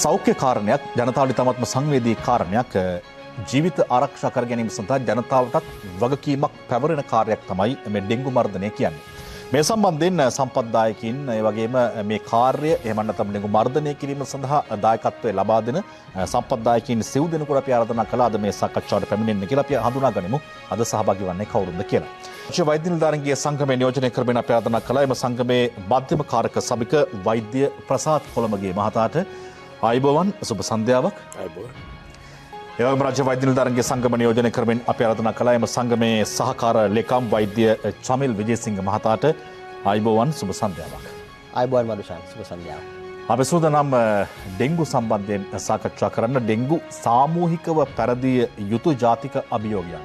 සෞඛ්‍ය කාරණයක් ජනතාවට ඉතාමත්ම සංවේදී කාරණයක් ජීවිත ආරක්ෂා කර ගැනීම සඳහා ජනතාවටත් වගකීමක් පැවරෙන කාර්යයක් තමයි මේ ඩෙන්ගු මර්ධනය කියන්නේ. මේ සම්බන්ධයෙන් සම්පත්දායකින් ඒ වගේම මේ කාර්යය එහෙම නැත්නම් ඩෙන්ගු මර්ධනය කිරීම සඳහා දායකත්වය ලබා දෙන සම්පත්දායකින් සිව් දෙනෙකුට අපි ආරාධනා කළා අද මේ සාකච්ඡාවට පැමිණෙන්න කියලා අපි හඳුනා ගනිමු. අද සහභාගී වන්නේ කවුරුන්ද කියලා. ශිෂ්‍ය වෛද්‍ය නිලධාරීන්ගේ සංගමයේ නියෝජනය කරමින් අපි ආරාධනා කළා. එම සංගමේ මධ්‍යම කාරක සභික වෛද්‍ය ප්‍රසාද් කොළඹගේ මහතාට ආයුබෝවන් සුබ සන්ධ්‍යාවක්. ආයුබෝවන්. එවැගේම රාජ්‍ය වෛද්‍ය නිලධාරීන්ගේ සංගම නියෝජනය කරමින් අපි ආරාධනා කළා. එම සංගමේ සහකාර ලේකම් වෛද්‍ය චමිල් විජේසිංහ මහතාට ආයුබෝවන් සුබ සන්ධ්‍යාවක්. ආයුබෝවන් මදුෂාන් සුබ සන්ධ්‍යාවක්. අපි සූදානම් ඩෙන්ගු සම්බන්ධයෙන් සාකච්ඡා කරන්න. ඩෙන්ගු සාමූහිකව පැරදිය යුතු ජාතික අභියෝගයක්.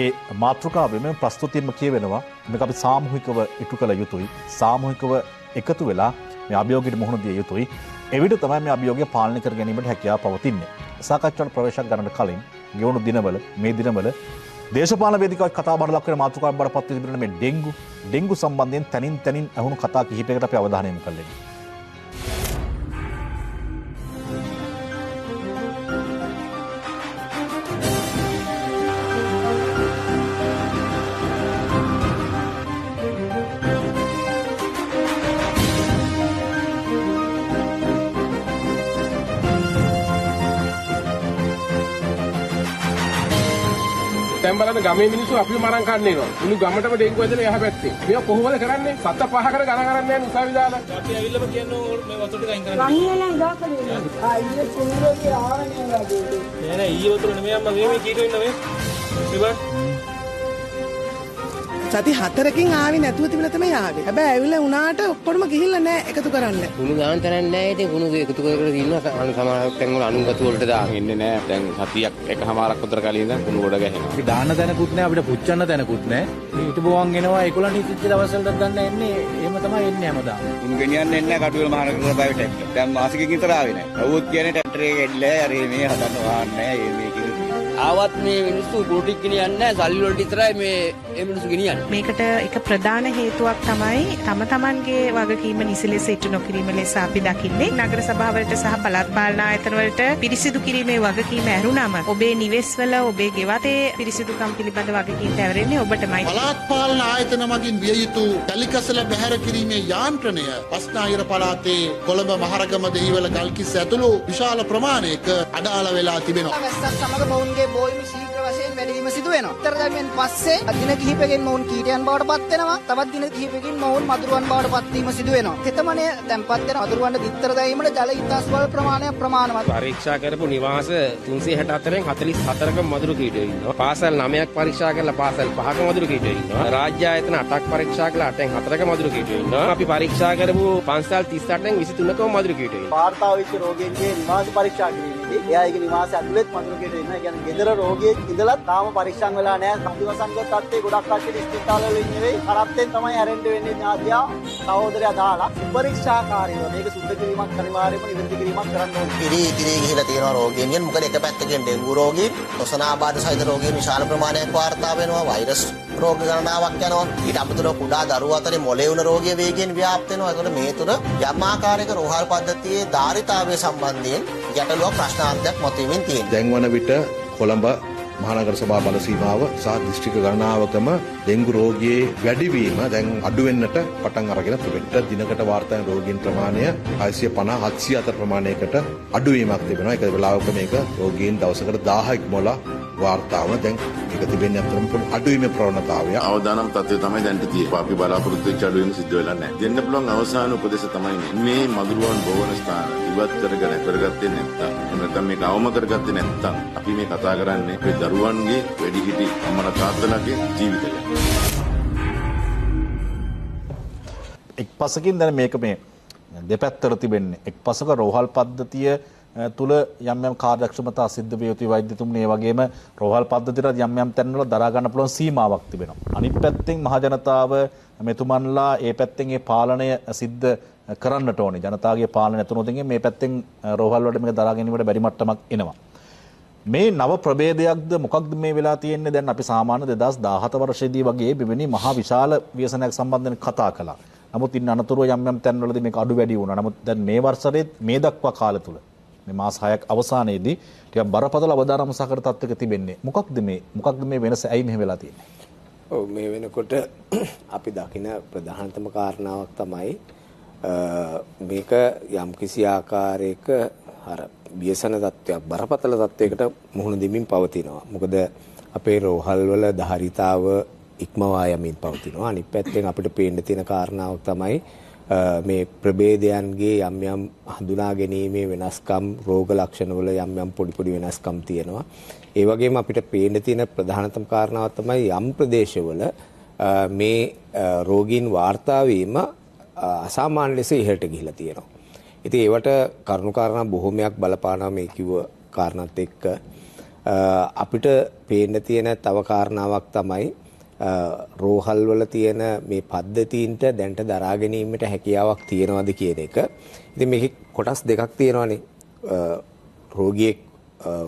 ඒ මාතෘකාවෙම ප්‍රස්තුතියෙන්ම කියවෙනවා මේක අපි සාමූහිකව ඉටු කළ යුතුයි. සාමූහිකව එකතු වෙලා මේ අභියෝගයට මුහුණ දිය යුතුයි. එවිට තමයි මේ අභියෝගය පාලනය කර ගැනීමට හැකියාව පවතින්නේ. සාකච්ඡාවට ප්‍රවේශයක් ගන්නට කලින් ගෙවුණු දිනවල මේ දිනවල දේශපාලන වේදිකාවක් කතා බහ ලක් වෙන මාතෘකාවක් බඩපත් වී තිබෙන මේ ඩෙන්ගු සම්බන්ධයෙන් තනින් අහුණු කතා කිහිපයකට අපි අවධානය යොමු කළේ. දැන් බලන්න ගමේ මිනිස්සු අපිව මරන් කන්නේ නෝ. මුළු ගමටම ඩෙන්ගු ඇදලා එහා පැත්තේ. මේක කොහොමද කරන්නේ? 7-5කට ගණන් කරන්නේ නැහැ උසාවි දාලා. අපි ඇවිල්ලාම කියන්නේ මේ වතුර ටික අයින් කරන්න. රණියලන් දාකලේ. ඊයේ කුරුරෝගේ ආවනේ වගේ. නෑ ඊයේ වතුර නෙමෙයි අම්මා මේ කීට ඉන්න මේ. ඉතින් සති 4කින් ආවේ නැතුව තිබිලා තමයි ආවේ. හැබැයි ඇවිල්ලා උනාට ඔක්කොම ගිහිල්ලා නැහැ එකතු කරන්න. කුණු ගාන තරන්නේ නැහැ. ඉතින් කුණු එකතු කර ඉන්නවා. සමහර තැන් වල අනුගත වලට දාගෙන ඉන්නේ නැහැ. දැන් සතියක් එකමාරක් විතර කලින් ඉඳන් කුණු ගොඩ ගැහෙනවා. අපි දාන්න තැනකුත් නැහැ අපිට පුච්චන්න තැනකුත් නැහැ. ඊට බෝවන් එනවා 11 ඉතිච්ච දවස් වලට ගන්න එන්නේ. එහෙම තමයි එන්නේ හැමදාම. කුණු ගෙනියන්න එන්නේ නැහැ කටුවල මහනගර බයිට. දැන් මාසිකකින් විතර ආවේ නැහැ. අවුත් කියන්නේ ට්‍රැක්ටර් එක ඇවිල්ලා අර මේ හදන්න වාන්නේ නැහැ. මේ ආවත් මේ මිනිස්සු කුණු ටික ගෙනියන්නේ නැහැ. සල්ලි වලට විතරයි මේ මිනිස්සු ගෙනියන්නේ. මේකට එක ප්‍රධාන හේතුවක් තමයි තම තමන්ගේ වගකීම නිසි ලෙස ඉටු නොකිරීම ලෙස අපි දකින්නේ. නගර සභාවලට සහ පළාත් පාලන ආයතන වලට පිරිසිදු කිරීමේ වගකීම ඇරුණම ඔබේ නිවෙස්වල ඔබේ ගෙවතේ පිරිසිදුකම් පිළිබඳ වගකීම් පැවරෙන්නේ ඔබටමයි. පළාත් පාලන ආයතන මගින් විය යුතු කැලිකසල බැහැර කිරීමේ යාන්ත්‍රණය බස්නාහිර පළාතේ කොළඹ මහරගම දෙහිවල ගල්කිස්ස ඇතුළු විශාල ප්‍රමාණයක අඩාල වෙලා තිබෙනවා. සමග මොවුන්ගේ බෝයිම ශීඝ්‍ර වශයෙන් වැඩිවීම සිදු වෙනවා. උත්තරදැමෙන් පස්සේ දින කිහිපයකින් මොවුන් කීටයන් බවට පත් වෙනවා. තවත් දින කිහිපයකින් මොවුන් මදුරුවන් බවට පත් වීම සිදු වෙනවා. තෙතමනේ තැන්පත් වෙන මදුරුවන්ට බිත්තර දැමීමට ජල ඉතාස් වල ප්‍රමාණය ප්‍රමාණවත්. පරීක්ෂා කරපු නිවාස 364න් 44ක මදුරු කීටයෝ ඉන්නවා. පාසල් 9ක් පරීක්ෂා කරලා පාසල් 5ක මදුරු කීටයෝ ඉන්නවා. රාජ්‍ය ආයතන 8ක් පරීක්ෂා කරලා 8න් 4ක මදුරු කීටයෝ ඉන්නවා. අපි පරීක්ෂා කරපු පන්සල් 38න් 23ක මදුරු කීටයෝ ඉන්නවා. වාර්තා වෙච්ච රෝගීන්ගේ නිවාස පරීක්ෂා කිරීමේදී එයාගේ නිවාසය ඇතුළෙත් මදුරු කීටයෝ ඉන්නවා. ඒ කියන්නේ ගෙදර රෝගියෙක් ඉඳලා තාම පරීක්ෂා වෙලා නැහැ. සම්පූර්ණ තත්ත්වයේ ගොඩක් කට්ටිය ස්පිතාල වල ඉන්නේ. කරත්තෙන් තමයි ඇරෙන්න වෙන්නේ ඥාතියා සහෝදරයා දාලා පරීක්ෂාකාරීව මේක සුද්ධ කිරීමක් අනිවාර්යයෙන්ම නිවැරදි කිරීමක් කරන්න ඕනේ. කිරි ගිහිලා තියෙනවා රෝගීන්ගෙන්. මොකද එක පැත්තකින් ඩෙන්ගු රෝගීන්, ඔසනාබාධ සහිත රෝගීන් විශාල ප්‍රමාණයක් වාර්තා වෙනවා. වෛරස් රෝග ගණනාවක් යනවා. ඊට අමතරව කුඩා දරුවෝ අතරේ මොලේ වුණ රෝගිය වේගයෙන් ව්‍යාප්ත වෙනවා. ඒකට මේ තුන යම් ආකාරයක රෝහල් පද්ධතියේ ධාරිතාවය සම්බන්ධයෙන් ගැටලුවක් ප්‍රශ්නාර්ථයක් මතුවීමෙන් තියෙනවා. දැන් වන විට කොළඹ මහනගර සභා බල සීමාව සහ දිස්ත්‍රික්ක ගණනාවකම ඩෙන්ගු රෝගියේ වැඩිවීම දැන් අඩු වෙන්නට පටන් අරගෙන තිබෙනවා. දිනකට වාර්තා වෙන රෝගීන් ප්‍රමාණය 650 700 ප්‍රමාණයකට අඩුවීමක් තිබෙනවා. ඒක වෙලාවක මේක රෝගීන් දවසකට 1000 ඉක්මවලා වාර්තාව දැන් මේක තිබෙන්නේ අතරම අඩුවීමේ ප්‍රවණතාවය. අවදානම් තත්ත්වය තමයි දැන් තියෙන්නේ. අපි බලාපොරොත්තු වෙච්ච අඩුවීම සිද්ධ වෙලා නැහැ. දෙන්න පුළුවන් අවසාන උපදේශ තමයි මේ මදුරුවන් බොවන ස්ථාන ඉවත් කරගත්තේ නැත්නම් නැත්නම් මේක අවම කරගත්තේ නැත්නම් අපි මේ කතා කරන්නේ ඒ දරුවන්ගේ වැඩිහිටි අම්මලා තාත්තලාගේ ජීවිතය. එක් පසකින් දැන් මේක මේ දෙපැත්තට තිබෙන්නේ. එක් පසක රෝහල් පද්ධතිය තුල යම් යම් කාර්යක්ෂමතා සිද්ධ විය යුතුයි වෛද්‍යතුමනි. ඒ වගේම රෝහල් පද්ධතියට යම් යම් තැන්වල දරා ගන්න පුළුවන් සීමාවක් තිබෙනවා. අනිත් පැත්තෙන් මහ ජනතාව මෙතුමන්ලා ඒ පැත්තෙන් ඒ පාලනය සිද්ධ කරන්නට ඕනේ. ජනතාවගේ පාලනය නැතුනොත් මේ පැත්තෙන් රෝහල් වලට මේක දරා ගැනීමට බැරි මට්ටමක් එනවා. මේ නව ප්‍රභේදයක්ද මොකක්ද මේ වෙලා තියෙන්නේ? දැන් අපි සාමාන්‍ය 2017 වර්ෂයේදී වගේ මෙවැනි මහා විශාල ව්‍යසනයක් සම්බන්ධයෙන් කතා කළා. නමුත් ඉන්න අනතුරුව යම් යම් තැන්වලදී මේක අඩු වැඩි වුණා. නමුත් දැන් මේ වර්ෂයේ මේ දක්වා කාලය තුල මේ මාස 6ක් අවසානයේදී ටිකක් බරපතල අවදානම සහකර තත්ත්වයක තිබෙන්නේ. මොකක්ද මේ වෙනස? ඇයි මෙහෙම වෙලා තියෙන්නේ? ඔව් මේ වෙනකොට අපි දකින ප්‍රධානතම කාරණාවක් තමයි මේක යම්කිසි ආකාරයක අර ව්‍යසන තත්ත්වයක් බරපතල තත්ත්වයකට මුහුණ දෙමින් පවතිනවා. මොකද අපේ රෝහල් වල ධාරිතාව ඉක්මවා යමින් පවතිනවා. අනිත් පැත්තෙන් අපිට පේන්න තියෙන කාරණාවක් තමයි මේ ප්‍රභේදයන්ගේ යම් යම් හඳුනා ගැනීමේ වෙනස්කම්, රෝග ලක්ෂණ වල යම් යම් පොඩි වෙනස්කම් තියෙනවා. ඒ වගේම අපිට පේන්න තියෙන ප්‍රධානතම කාරණාවක් තමයි යම් ප්‍රදේශවල මේ රෝගීන් වාර්තා වීම අසාමාන්‍ය ලෙස ඉහළට ගිහිලා තියෙනවා. ඉතින් ඒවට කරුණු කාරණා බොහොමයක් බලපානවා මේ කිව්ව කාරණාත් එක්ක. අපිට පේන්න තියෙන තව කාරණාවක් තමයි රෝහල් වල තියෙන මේ පද්ධතීන්ට දැන්ට දරා ගැනීමට හැකියාවක් තියනවාද කියන එක. ඉතින් මේකේ කොටස් දෙකක් තියෙනවානේ.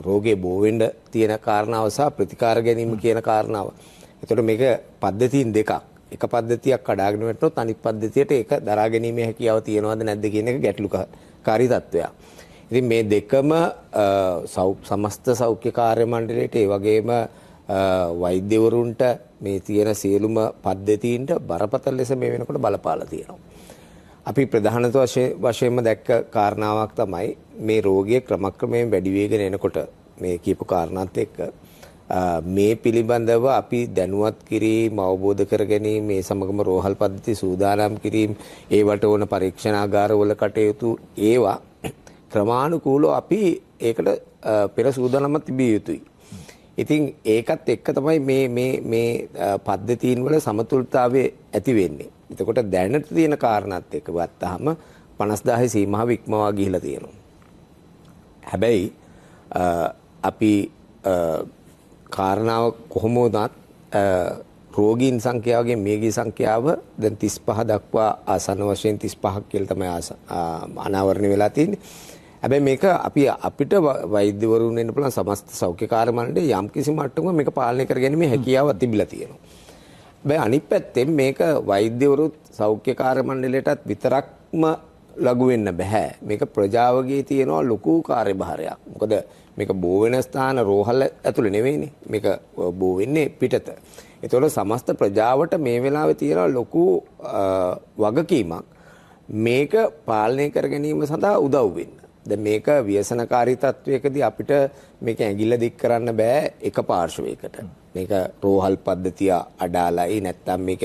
රෝගේ බෝ වෙන්න තියෙන කාරණාව සහ ප්‍රතිකාර ගැනීම කියන කාරණාව. එතකොට මේක පද්ධතීන් දෙකක්. එක පද්ධතියක් කඩාගෙන වැටුනොත් අනිත් පද්ධතියට ඒක දරා ගැනීමේ හැකියාව තියනවාද නැද්ද කියන එක ගැටලුකාරී තත්ත්වයක්. ඉතින් මේ දෙකම සමස්ත සෞඛ්‍ය කාර්ය මණ්ඩලයට ඒ වගේම වෛද්‍යවරුන්ට මේ තියෙන සියලුම පද්ධතීන්ට බරපතල ලෙස මේ වෙනකොට බලපාලා තියෙනවා. අපි ප්‍රධානත වශයෙන්ම දැක්ක කාරණාවක් තමයි මේ රෝගය ක්‍රමක්‍රමයෙන් වැඩි වේගෙන එනකොට මේ කියපු කාරණාත් එක්ක මේ පිළිබඳව අපි දැනුවත් කිරීම අවබෝධ කර ගැනීම මේ සමගම රෝහල් පද්ධති සූදානම් කිරීම ඒවට ඕන පරීක්ෂණාගාරවල කටයුතු ඒවා ක්‍රමානුකූලව අපි ඒකට පෙර සූදානම්ව තිබිය යුතුයි. ඉතින් ඒකත් එක්ක තමයි මේ පද්ධතීන් වල සමතුලිතතාවය ඇති වෙන්නේ. එතකොට දැනට තියෙන කාරණාත් එක්ක ගත්තාම 50000 සීමාව ඉක්මවා ගිහිලා තියෙනවා. හැබැයි අපි කාරණාව කොහොම වුණත් රෝගීන් සංඛ්‍යාවගේ මේගේ සංඛ්‍යාව දැන් 35 දක්වා ආසන්න වශයෙන් 35ක් කියලා තමයි අනාවරණය වෙලා තියෙන්නේ. හැබැයි මේක අපිට වෛද්‍යවරුන් වෙන්න පුළුවන් සමස්ත සෞඛ්‍ය කාර්ය මණ්ඩලයේ යම් කිසි මට්ටමක මේක පාලනය කරගැනීමේ හැකියාවක් තිබිලා තියෙනවා. හැබැයි අනිත් පැත්තෙන් මේක වෛද්‍යවරුත් සෞඛ්‍ය කාර්ය මණ්ඩලයටත් විතරක්ම ලඝු වෙන්න බෑ. මේක ප්‍රජාවගේ තියෙනවා ලොකු කාර්යභාරයක්. මොකද මේක බෝ වෙන ස්ථාන රෝහල ඇතුළේ නෙවෙයිනේ. මේක බෝ වෙන්නේ පිටත. ඒතකොට සමස්ත ප්‍රජාවට මේ වෙලාවේ තියෙන ලොකු වගකීමක් මේක පාලනය කර ගැනීම සඳහා උදව් වෙන්න. දැන් මේක ව්‍යසනකාරී තත්වයකදී අපිට මේක ඇඟිල්ල දික් කරන්න බෑ එක පාර්ශවයකට. මේක රෝහල් පද්ධතිය අඩාලයි නැත්නම් මේක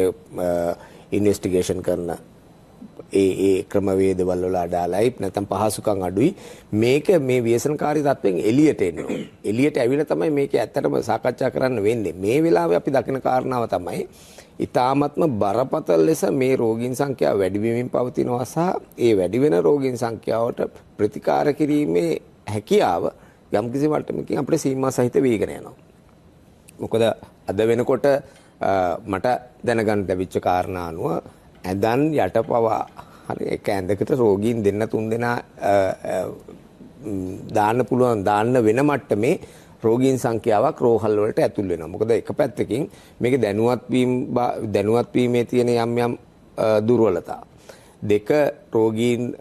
ඉන්වෙස්ටිගේෂන් කරන ඒ ක්‍රමවේදවල වල අඩාලයි නැත්නම් පහසුකම් අඩුයි. මේක මේ ව්‍යසනකාරී තත්වෙන් එළියට එන්න ඕනේ. එළියට ඇවිල්ලා තමයි මේක ඇත්තටම සාකච්ඡා කරන්න වෙන්නේ. මේ වෙලාවේ අපි දකින කාරණාව තමයි ඉතාමත්ම බරපතල ලෙස මේ රෝගීන් සංඛ්‍යාව වැඩි වෙමින් පවතිනවා සහ ඒ වැඩි වෙන රෝගීන් සංඛ්‍යාවට ප්‍රතිකාර කිරීමේ හැකියාව යම්කිසි මට්ටමකින් අපිට සීමා සහිත වීගෙන යනවා. මොකද අද වෙනකොට මට දැනගන්න ලැබිච්ච කාරණා අනුව ඇඳන් යටපවා හරි එක ඇඳකට රෝගීන් දෙන්න 3 දෙනා දාන්න වෙන මට්ටමේ රෝගීන් සංඛ්‍යාවක් රෝහල් වලට ඇතුල් වෙනවා. මොකද එක පැත්තකින් මේක දැනුවත් වීමේ තියෙන යම් දුර්වලතා. දෙක රෝගීන්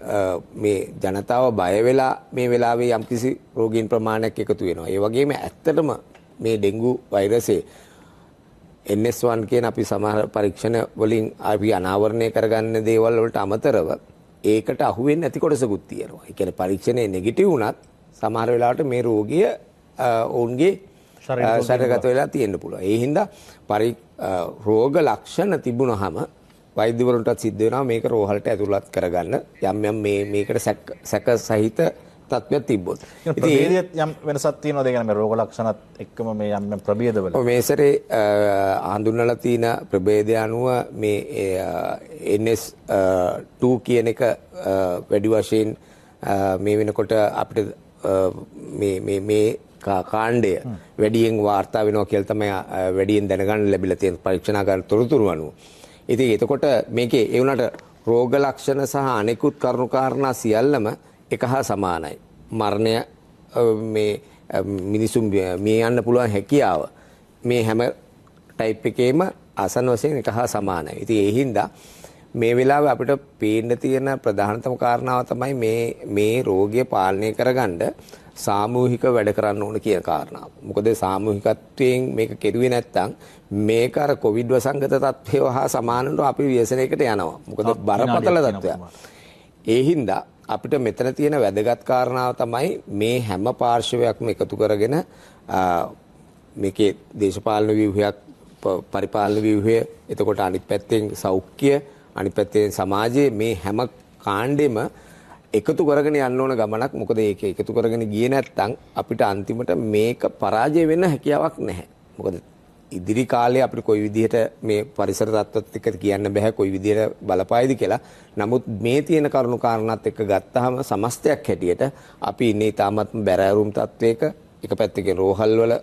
මේ ජනතාව බය වෙලා මේ වෙලාවේ යම්කිසි රෝගීන් ප්‍රමාණයක් එකතු වෙනවා. ඒ වගේම ඇත්තටම මේ ඩෙන්ගු වෛරසයේ NS1 කියන අපි සමහර පරීක්ෂණ වලින් අපි අනාවරණය කරගන්න දේවල් වලට අමතරව ඒකට අහු වෙන්නේ නැති කොටසකුත් තියෙනවා. ඒ කියන්නේ පරීක්ෂණේ නෙගටිව් වුණත් සමහර වෙලාවට මේ රෝගිය ඔවුන්ගේ ශරීරගත වෙලා තියෙන්න පුළුවන්. ඒ හින්දා රෝග ලක්ෂණ තිබුණාම වෛද්‍යවරුන්ටත් සිද්ධ වෙනවා මේක රෝහලට ඇතුළත් කරගන්න යම් මේකට සැක සහිත තත්ත්වයක් තිබ්බොත්. ප්‍රභේදයත් යම් වෙනසක් තියෙනවද? ඒ කියන්නේ මේ රෝග ලක්ෂණත් එක්කම මේ යම් ප්‍රභේදවල. මේ සැරේ හඳුන්වලා තියෙන ප්‍රභේදය අනුව මේ NS2 කියන එක වැඩි වශයෙන් මේ වෙනකොට අපිට මේ කාණ්ඩය වැඩියෙන් වාර්තා වෙනවා කියලා තමයි වැඩියෙන් දැනගන්න ලැබිලා තියෙන පරීක්ෂණාගාර තොරතුරු අනුව. ඉතින් එතකොට මේකේ ඒ වුණාට රෝග ලක්ෂණ සහ අනෙකුත් කරුණු කාරණා සියල්ලම එක හා සමානයි. මරණය මේ මිනිසුන් මේ යන්න පුළුවන් හැකියාව මේ හැම ටයිප් එකේම ආසන්න වශයෙන් එක හා සමානයි. ඉතින් ඒ හින්දා මේ වෙලාවේ අපිට පේන්න තියෙන ප්‍රධානතම කාරණාව තමයි මේ රෝගය පාලනය කරගන්න සාමූහික වැඩ කරන්න ඕන කියන කාරණාව. මොකද සාමූහිකත්වයෙන් මේක කෙරුවේ නැත්නම් මේක අර කොවිඩ් වසංගත තත්ත්වය හා සමානව අපි ව්‍යසනයකට යනවා. මොකද බරපතල තත්ත්වයක්. ඒ හින්දා අපිට මෙතන තියෙන වැදගත් කාරණාව තමයි මේ හැම පාර්ශවයක්ම එකතු කරගෙන මේකේ දේශපාලන ව්‍යුහයක් පරිපාලන ව්‍යුහය එතකොට අනිත් පැත්තෙන් සෞඛ්‍ය අනිත් පැත්තෙන් සමාජයේ මේ හැම කාණ්ඩෙම එකතු කරගෙන යන්න ඕන ගමනක්. මොකද ඒක එකතු කරගෙන ගියේ නැත්නම් අපිට අන්තිමට මේක පරාජය වෙන්න හැකියාවක් නැහැ. මොකද ඉදිරි කාලේ අපිට කොයි විදිහට මේ පරිසර තත්ත්වත් එක්ක කියන්න බෑ කොයි විදිහට බලපායිද කියලා. නමුත් මේ තියෙන කරුණු කාරණාත් එක්ක ගත්තාම සමස්තයක් හැටියට අපි ඉන්නේ තාමත්ම බැරෑරුම් තත්වයක. එක පැත්තකින් රෝහල් වල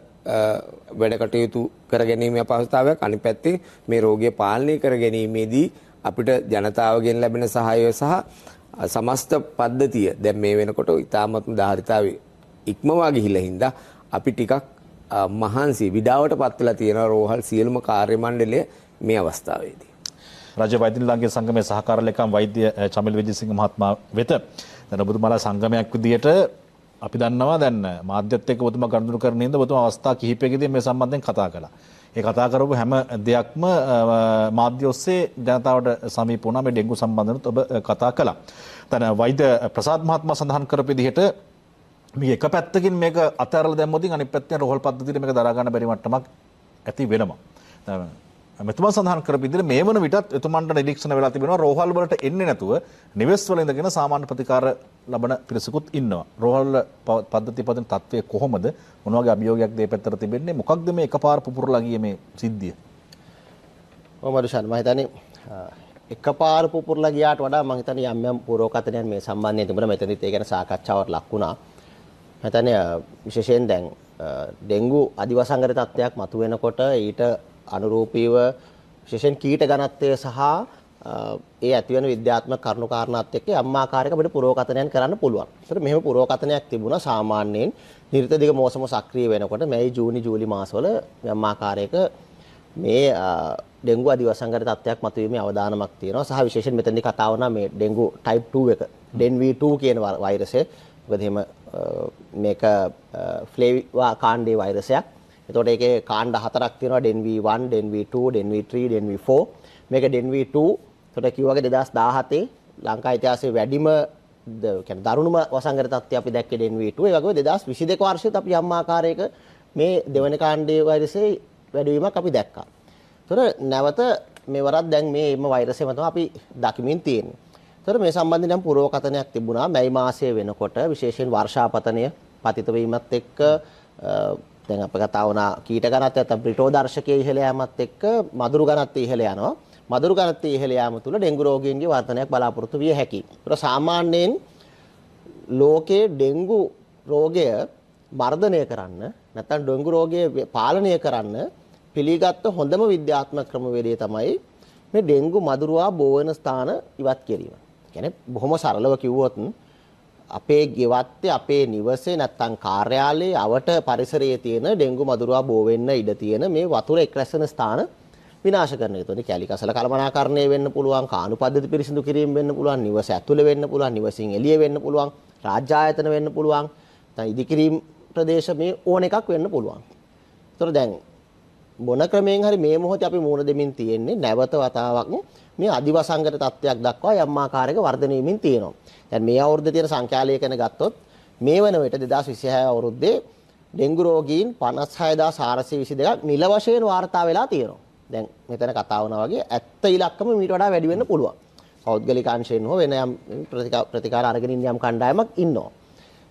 වැඩ කටයුතු කර ගැනීමේ අපහසුතාවයක්, අනිත් පැත්තේ මේ රෝගය පාලනය කර ගැනීමේදී අපිට ජනතාවගෙන් ලැබෙන සහායය සහ සමස්ත පද්ධතිය දැන් මේ වෙනකොට ඉතාමත්ම ධාරිතාවේ ඉක්මවා ගිහිල්ලා හින්දා අපි ටිකක් මහන්සි විඩාවට පත් වෙලා තියෙන රෝහල් සියලුම කාර්ය මණ්ඩලය මේ අවස්ථාවේදී. රාජ්‍ය වෛද්‍ය නිලංගේ සංගමයේ සහකාර ලේකම් වෛද්‍ය චමිල් විජේසිංහ මහත්මයා වෙත දැන් ඔබතුමාලා සංගමයක් විදියට අපි දන්නවා දැන් මාධ්‍යත් එක්ක ඔබතුමා ගනුදෙනු කරන ඉඳ ඔබතුමා අවස්ථා කිහිපයකදී මේ සම්බන්ධයෙන් කතා කළා. ඒ කතා කරපු හැම දෙයක්ම මාධ්‍ය ඔස්සේ ජනතාවට සමීප වුණා. මේ ඩෙන්ගු සම්බන්ධනත් ඔබ කතා කළා. දැන් වෛද්‍ය ප්‍රසාද් මහත්මයා සඳහන් කරපු විදිහට මේ එක පැත්තකින් මේක අතහැරලා දැම්මොත් අනිත් පැත්තෙන් රෝහල් පද්ධතියට මේක දරා ගන්න බැරි මට්ටමක් ඇති වෙනවා. මෙතුමා සඳහන් කරපු විදිහට මේ වන විටත් එතුමන්ට නිරීක්ෂණ වෙලා තිබෙනවා රෝහල් වලට එන්නේ නැතුව නිවෙස් වල ඉඳගෙන සාමාන්‍ය ප්‍රතිකාර ලබන පිරිසකුත් ඉන්නවා. රෝහල් පද්ධතිය පදින තත්ත්වය කොහොමද? මොන වගේ අභියෝගයක් මේ පැත්තට තිබෙන්නේ? මොකක්ද මේ එකපාර පුපුරලා ගියේ මේ සිද්ධිය? මම හිතන්නේ එකපාර පුපුරලා ගියාට වඩා මම හිතන්නේ යම් පුරෝකතනයන් මේ සම්බන්ධයෙන් තිබුණා. මෙතනදිත් ඒ ගැන සාකච්ඡාවට ලක් වුණා. මම හිතන්නේ විශේෂයෙන් දැන් ඩෙන්ගු අදිවසංගත තත්ත්වයක් මතුවෙනකොට ඊට අනුරූපීව විශේෂයෙන් කීට ඝනත්වය සහ ඒ ඇතිවන විද්‍යාත්මක කරුණු කාරණාත් එක්ක යම් ආකාරයක අපිට පුරෝකතනයන් කරන්න පුළුවන්. ඒතර මෙහෙම පුරෝකතනයක් තිබුණා සාමාන්‍යයෙන් නිර්ත දිග මෝසම සක්‍රිය වෙනකොට මැයි ජූනි ජූලි මාසවල යම් ආකාරයක මේ ඩෙන්ගු අදිවසංගත තත්ත්වයක් මතුවීමේ අවදානමක් තියෙනවා. සහ විශේෂයෙන් මෙතනදී කතා වුණා මේ ඩෙන්ගු type 2 එක DENV2 කියන වෛරසය. මොකද එහෙම මේක ෆ්ලේවා කාණ්ඩයේ වෛරසයක්. එතකොට ඒකේ කාණ්ඩ හතරක් තියෙනවා DENV1, DENV2, DENV3, DENV4. මේක DENV2 එතකොට කිව්වාගේ 2017 ලංකා ඉතිහාසයේ වැඩිම කියන්නේ දරුණුම වසංගත තත්ත්වය අපි දැක්කේ DENV2. ඒ වගේම 2022 වර්ෂයේත් අපි යම් ආකාරයක මේ දෙවන කාණ්ඩයේ වෛරසයේ වැඩිවීමක් අපි දැක්කා. එතකොට නැවත මෙවරත් දැන් මේම වෛරසයම තමයි අපි දකිමින් තියෙන්නේ. එතකොට මේ සම්බන්ධයෙන් පුරෝකතනයක් තිබුණා මැයි මාසයේ වෙනකොට විශේෂයෙන් වර්ෂාපතනය පතිත වීමත් එක්ක දැන් අප කතා වුණා කීට ඝනත්වය නැත්නම් බ්‍රිටෝ දර්ශකයේ ඉහළ යාමත් එක්ක මදුරු ඝනත්වය ඉහළ යනවා. මදුරු ඝනත්වය ඉහළ යාම තුළ ඩෙන්ගු රෝගීන්ගේ වර්ධනයක් බලාපොරොත්තු විය හැකියි. ඒක සාමාන්‍යයෙන් ලෝකයේ ඩෙන්ගු රෝගය වර්ධනය කරන්න නැත්නම් ඩෙන්ගු රෝගය පාලනය කරන්න පිළිගත් හොඳම විද්‍යාත්මක ක්‍රමවේදය තමයි මේ ඩෙන්ගු මදුරුවා බෝ වෙන ස්ථාන ඉවත් කිරීම. කියන්නේ බොහොම සරලව කිව්වොත් අපේ ගෙවත්තේ අපේ නිවසේ නැත්තම් කාර්යාලයේ අවට පරිසරයේ තියෙන ඩෙන්ගු මදුරුවා බෝ වෙන්න ඉඩ තියෙන මේ වතුර එක්රැසෙන ස්ථාන විනාශ කරන එක. ඒතකොට කැලි කසල කළමනාකරණය වෙන්න පුළුවන්, කාණු පද්ධති පිරිසිදු කිරීම වෙන්න පුළුවන්, නිවස ඇතුළේ වෙන්න පුළුවන්, නිවසින් එළිය වෙන්න පුළුවන්, රාජ්‍ය ආයතන වෙන්න පුළුවන්, නැත්නම් ඉදිකිරීම ප්‍රදේශ මේ ඕන එකක් වෙන්න පුළුවන්. ඒතකොට දැන් මොන ක්‍රමයෙන් හරි මේ මොහොතේ අපි මුහුණ දෙමින් තියෙන්නේ නැවත වතාවක් මේ අදිවසංගත තත්ත්වයක් දක්වා යම් ආකාරයක වර්ධනය වෙමින් තියෙනවා. දැන් මේ අවුරුද්දේ තියෙන සංඛ්‍යාලයකන ගත්තොත් මේ වන විට 2026 අවුරුද්දේ ඩෙන්ගු රෝගීන් 56422ක් නිල වශයෙන් වාර්තා වෙලා තියෙනවා. දැන් මෙතන කතා වුණා වගේ ඇත්ත ඉලක්කම මීට වඩා වැඩි වෙන්න පුළුවන්. පෞද්ගලික අංශයෙන් හෝ වෙන යම් ප්‍රතිකාර අරගෙන ඉන්න යම් කණ්ඩායමක් ඉන්නවා.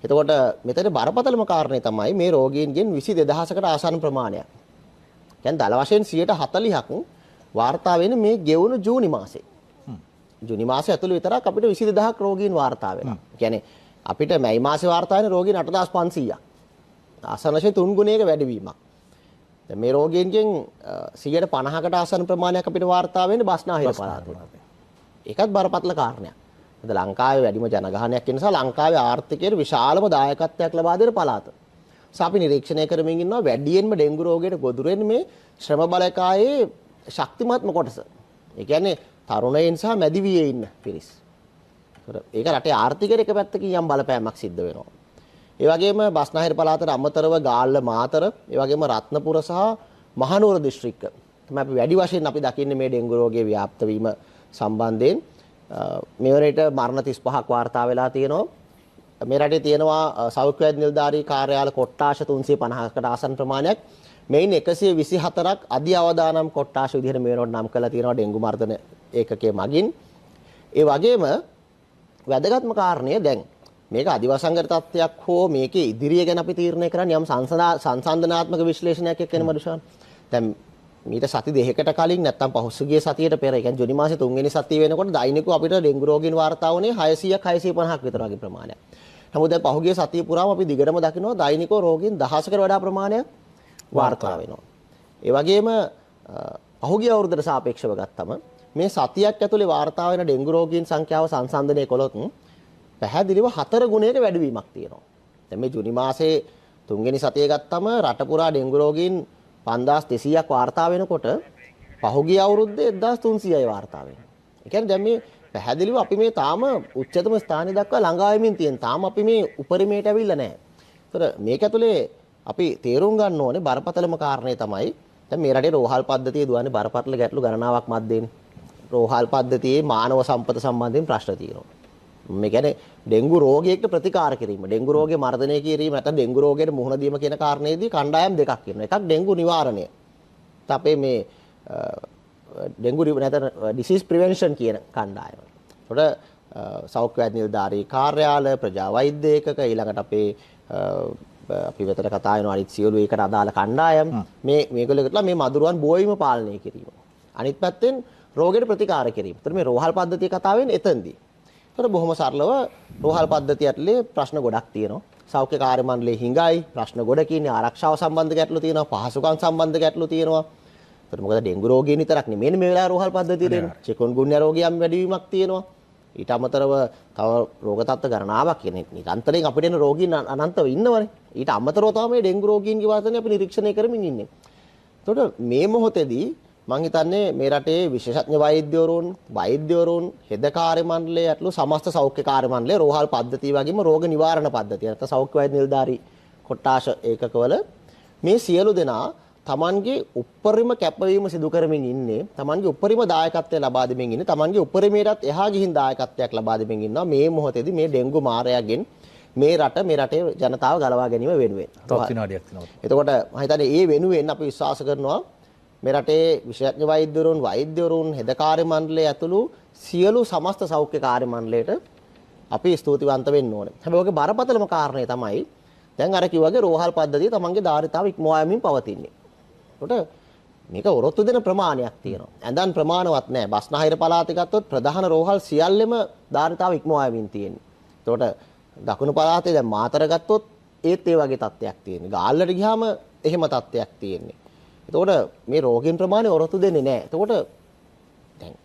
එතකොට මෙතන බරපතලම කාරණේ තමයි මේ රෝගීන්ගෙන් 22000කට ආසන්න ප්‍රමාණයක්. දැන් දල වශයෙන් 140ක් වාර්තා වෙන්නේ මේ ගෙවුණු ජූනි මාසේ. ජූනි මාසය ඇතුළේ විතරක් අපිට 22000ක් රෝගීන් වාර්තා වෙනවා. කියන්නේ අපිට මැයි මාසේ වාර්තා වෙන රෝගීන් 8500ක්. ආසන්න වශයෙන් 3 ගුණයක වැඩිවීමක්. දැන් මේ රෝගීන්ගෙන් 150කට ආසන්න ප්‍රමාණයක් අපිට වාර්තා වෙන්නේ බස්නාහිර පළාතේ. ඒකත් බරපතල කාරණයක්. අද ලංකාවේ වැඩිම ජනගහනයක් වෙන නිසා ලංකාවේ ආර්ථිකයේ විශාලම දායකත්වයක් ලබා දෙන පළාත. අපි නිරීක්ෂණය කරමින් ඉන්නවා වැඩියෙන්ම ඩෙන්ගු රෝගයට ගොදුරු වෙන්නේ මේ ශ්‍රම බලකායේ ශක්තිමත්ම කොටස. ඒ කියන්නේ තරුණයින් සහ මැදිවියේ ඉන්න පිරිස්. ඒක රටේ ආර්ථිකයට එක පැත්තකින් යම් බලපෑමක් සිද්ධ වෙනවා. ඒ වගේම බස්නාහිර පළාතට අමතරව ගාල්ල මාතර, ඒ වගේම රත්නපුර සහ මහනුවර දිස්ත්‍රික්ක තමයි අපි වැඩි වශයෙන් අපි දකින්නේ මේ ඩෙන්ගු රෝගයේ ව්‍යාප්ත වීම සම්බන්ධයෙන්. මේ වරේට මරණ 35ක් වාර්තා වෙලා තියෙනවා. මේ රටේ තියෙනවා සෞඛ්‍ය වෛද්‍ය නිලධාරී කාර්යාල කොට්ටාශ 350කට ආසන්න ප්‍රමාණයක්. මෙයින් 124ක් අධි අවදානම් කොට්ටාශ විදිහට මේ වෙනකොට නම් කරලා තියෙනවා ඩෙන්ගු මර්ධන ඒකකයේ මගින්. ඒ වගේම වැදගත්ම කාරණය දැන් මේක අදිවසංගත තත්ත්වයක් හෝ මේකේ ඉදිරිය ගැන අපි තීරණය කරන්නේ යම් සංසන්දනාත්මක විශ්ලේෂණයක් එක්කනේ මදුෂාන්. දැන් මීට සති දෙකකට කලින් නැත්තම් පහුගිය සතියට පෙර, ඒ කියන්නේ ජුනි මාසේ 3 වෙනි සතිය වෙනකොට දෛනිකව අපිට ඩෙන්ගු රෝගීන් වාර්තා වුණේ 600ක් 650ක් විතර වගේ ප්‍රමාණයක්. නමුත් දැන් පහුගිය සතිය පුරාම අපි දිගටම දකිනවා දෛනිකව රෝගීන් 1000කට වඩා ප්‍රමාණයක් වාර්තා වෙනවා. ඒ වගේම පහුගිය අවුරුද්දට සාපේක්ෂව ගත්තම මේ සතියක් ඇතුලේ වාර්තා වෙන ඩෙන්ගු රෝගීන් සංඛ්‍යාව සංසන්දනය කළොත් පැහැදිලිව 4 ගුණයක වැඩිවීමක් තියෙනවා. දැන් මේ ජුනි මාසේ 3 වෙනි සතිය ගත්තම රට පුරා ඩෙන්ගු රෝගීන් 5200ක් වාර්තා වෙනකොට පහුගිය අවුරුද්දේ 1300යි වාර්තා වෙන්නේ. ඒ කියන්නේ දැන් මේ පැහැදිලිව අපි මේ තාම උච්චතම ස්ථානය දක්වා ළඟා වෙමින් තියෙන. තාම අපි මේ උපරිමයට ඇවිල්ලා නැහැ. ඒතර මේක ඇතුලේ අපි තේරුම් ගන්න ඕනේ බරපතලම කාරණේ තමයි දැන් මේ රටේ රෝහල් පද්ධතිය දුවන්නේ බරපතල ගැටලු ගණනාවක් මැද්දේනේ. රෝහල් පද්ධතියේ මානව සම්පත සම්බන්ධයෙන් ප්‍රශ්න තියෙනවා. මේ කියන්නේ ඩෙන්ගු රෝගයකට ප්‍රතිකාර කිරීම, ඩෙන්ගු රෝගේ මර්ධනය කිරීම නැත්නම් ඩෙන්ගු රෝගයට මුහුණ දීම කියන කාරණේදී කණ්ඩායම් දෙකක් ඉන්නවා. එකක් ඩෙන්ගු නිවාරණය. අපේ මේ ඩෙන්ගු නැත්නම් ඩිසීස් ප්‍රිවෙන්ෂන් කියන කණ්ඩායම. ඒකට සෞඛ්‍ය වෛද්‍ය නිලධාරී කාර්යාල, ප්‍රජා වෛද්‍ය ඒකක, ඊළඟට අපේ අපි වෙතට කතා වෙන අනිත් සියලු ඒකට අදාළ කණ්ඩායම් මේගොල්ලෝටලා මේ මදුරුවන් බෝවීම පාලනය කිරීම. අනිත් පැත්තෙන් රෝගයට ප්‍රතිකාර කිරීම. ඒතර මේ රෝහල් පද්ධතිය කතා වෙන්නේ එතනදී. ඒතර බොහොම සරලව රෝහල් පද්ධතිය ඇතුලේ ප්‍රශ්න ගොඩක් තියෙනවා. සෞඛ්‍ය කාර්ය මණ්ඩලයේ හිඟයි ප්‍රශ්න ගොඩකින් ආරක්ෂාව සම්බන්ධ ගැටලු තියෙනවා, පහසුකම් සම්බන්ධ ගැටලු තියෙනවා. ඒතර මොකද ඩෙන්ගු රෝගීන් විතරක් නෙමෙයි මේ වෙලාවේ රෝහල් පද්ධතියට එන්නේ. චිකුන්ගුන්යා රෝගියන් වැඩිවීමක් තියෙනවා. ඊට අමතරව තව රෝග තත්ත්ව ගණනාවක් කියන්නේ නිරන්තරයෙන් අපිට එන රෝගීන් අනන්තව ඉන්නවනේ. ඊට අමතරව තමයි මේ ඩෙන්ගු රෝගීන්ගේ වාසනය අපි නිරීක්ෂණය කරමින් ඉන්නේ. එතකොට මේ මොහොතේදී මම හිතන්නේ මේ රටේ විශේෂඥ වෛද්‍යවරුන්, හෙද කාර්ය මණ්ඩලය ඇතුළු සමස්ත සෞඛ්‍ය කාර්ය මණ්ඩලය, රෝහල් පද්ධතිය වගේම රෝග නිවාරණ පද්ධතිය නැත්නම් සෞඛ්‍ය වෛද්‍ය නිලධාරී කොට්ටාශ ඒකකවල මේ සියලු දෙනා තමන්ගේ උපරිම කැපවීම සිදු කරමින් ඉන්නේ, තමන්ගේ උපරිම දායකත්වය ලබා දෙමින් ඉන්නේ, තමන්ගේ උපරිමයටත් එහා ගිහින් දායකත්වයක් ලබා දෙමින් ඉන්නවා මේ මොහොතේදී මේ ඩෙන්ගු මාරයාගෙන් මේ රටේ ජනතාව ගලවා ගැනීම වෙනුවෙන්. එතකොට මම හිතන්නේ ඒ වෙනුවෙන් අපි විශ්වාස කරනවා මේ රටේ විශේෂඥ වෛද්‍යවරුන්, හෙද කාර්ය මණ්ඩලය ඇතුළු සියලු සමස්ත සෞඛ්‍ය කාර්ය මණ්ඩලයට අපි ස්තුතිවන්ත වෙන්න ඕනේ. හැබැයි ඔගේ බරපතලම කාරණේ තමයි දැන් අර කිව්වාගේ රෝහල් පද්ධතිය තමන්ගේ ධාරිතාව ඉක්මවා යමින් පවතින්නේ. ඒකට මේක ඔරොත්තු දෙන ප්‍රමාණයක් තියෙනවා. ඇඳන් ප්‍රමාණවත් නැහැ. බස්නාහිර පළාතේ ගත්තොත් ප්‍රධාන රෝහල් සියල්ලෙම ධාරිතාව ඉක්මවා යමින් තියෙන්නේ. ඒකට දකුණු පළාතේ දැන් මාතර ගත්තොත් ඒත් ඒ වගේ තත්ත්වයක් තියෙනවා. ගාල්ලට ගියාම එහෙම තත්ත්වයක් තියෙන්නේ. එතකොට මේ රෝගීන් ප්‍රමාණය ඔරොත්තු දෙන්නේ නැහැ. එතකොට දැන්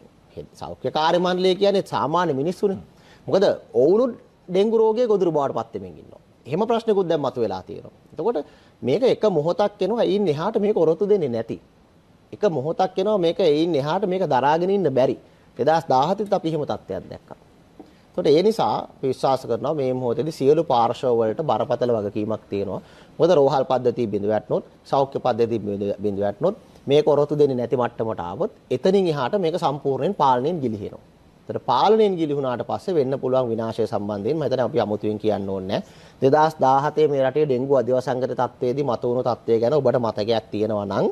සෞඛ්‍ය කාර්ය මණ්ඩලය කියන්නේ සාමාන්‍ය මිනිස්සුනේ. මොකද ඔවුනුත් ඩෙන්ගු රෝගයේ ගොදුරු බවට පත් වෙමින් ඉන්නවා. එහෙම ප්‍රශ්නකුත් දැන් මතුවලා තියෙනවා. එතකොට මේක එක මොහොතක් එනවා ඊයින් එහාට මේක ඔරොත්තු දෙන්නේ නැති. එක මොහොතක් එනවා මේක ඊයින් එහාට මේක දරාගෙන ඉන්න බැරි. 2017 අපි එහෙම තත්ත්වයක් දැක්කා. එතකොට ඒ නිසා අපි විශ්වාස කරනවා මේ මොහොතේදී සියලු පාර්ශව වලට බරපතල වගකීමක් තියෙනවා. මොකද රෝහල් පද්ධතිය බිඳ වැටුනොත්, සෞඛ්‍ය පද්ධතිය බිඳ වැටුනොත් මේක ඔරොත්තු දෙන්නේ නැති මට්ටමට ආවොත් එතනින් එහාට මේක සම්පූර්ණයෙන් පාලනයෙන් ගිලිහෙනවා. ඒතර පාලනයෙන් ගිලිහුණාට පස්සේ වෙන්න පුළුවන් විනාශය සම්බන්ධයෙන් මම හිතන්නේ අපි අමුතුවෙන් කියන්න ඕනේ නැහැ. 2017 මේ රටේ ඩෙන්ගු අධිවසංගත තත්ත්වයේදී මතුවුණු තත්ත්වය ගැන ඔබට මතකයක් තියෙනවා නම්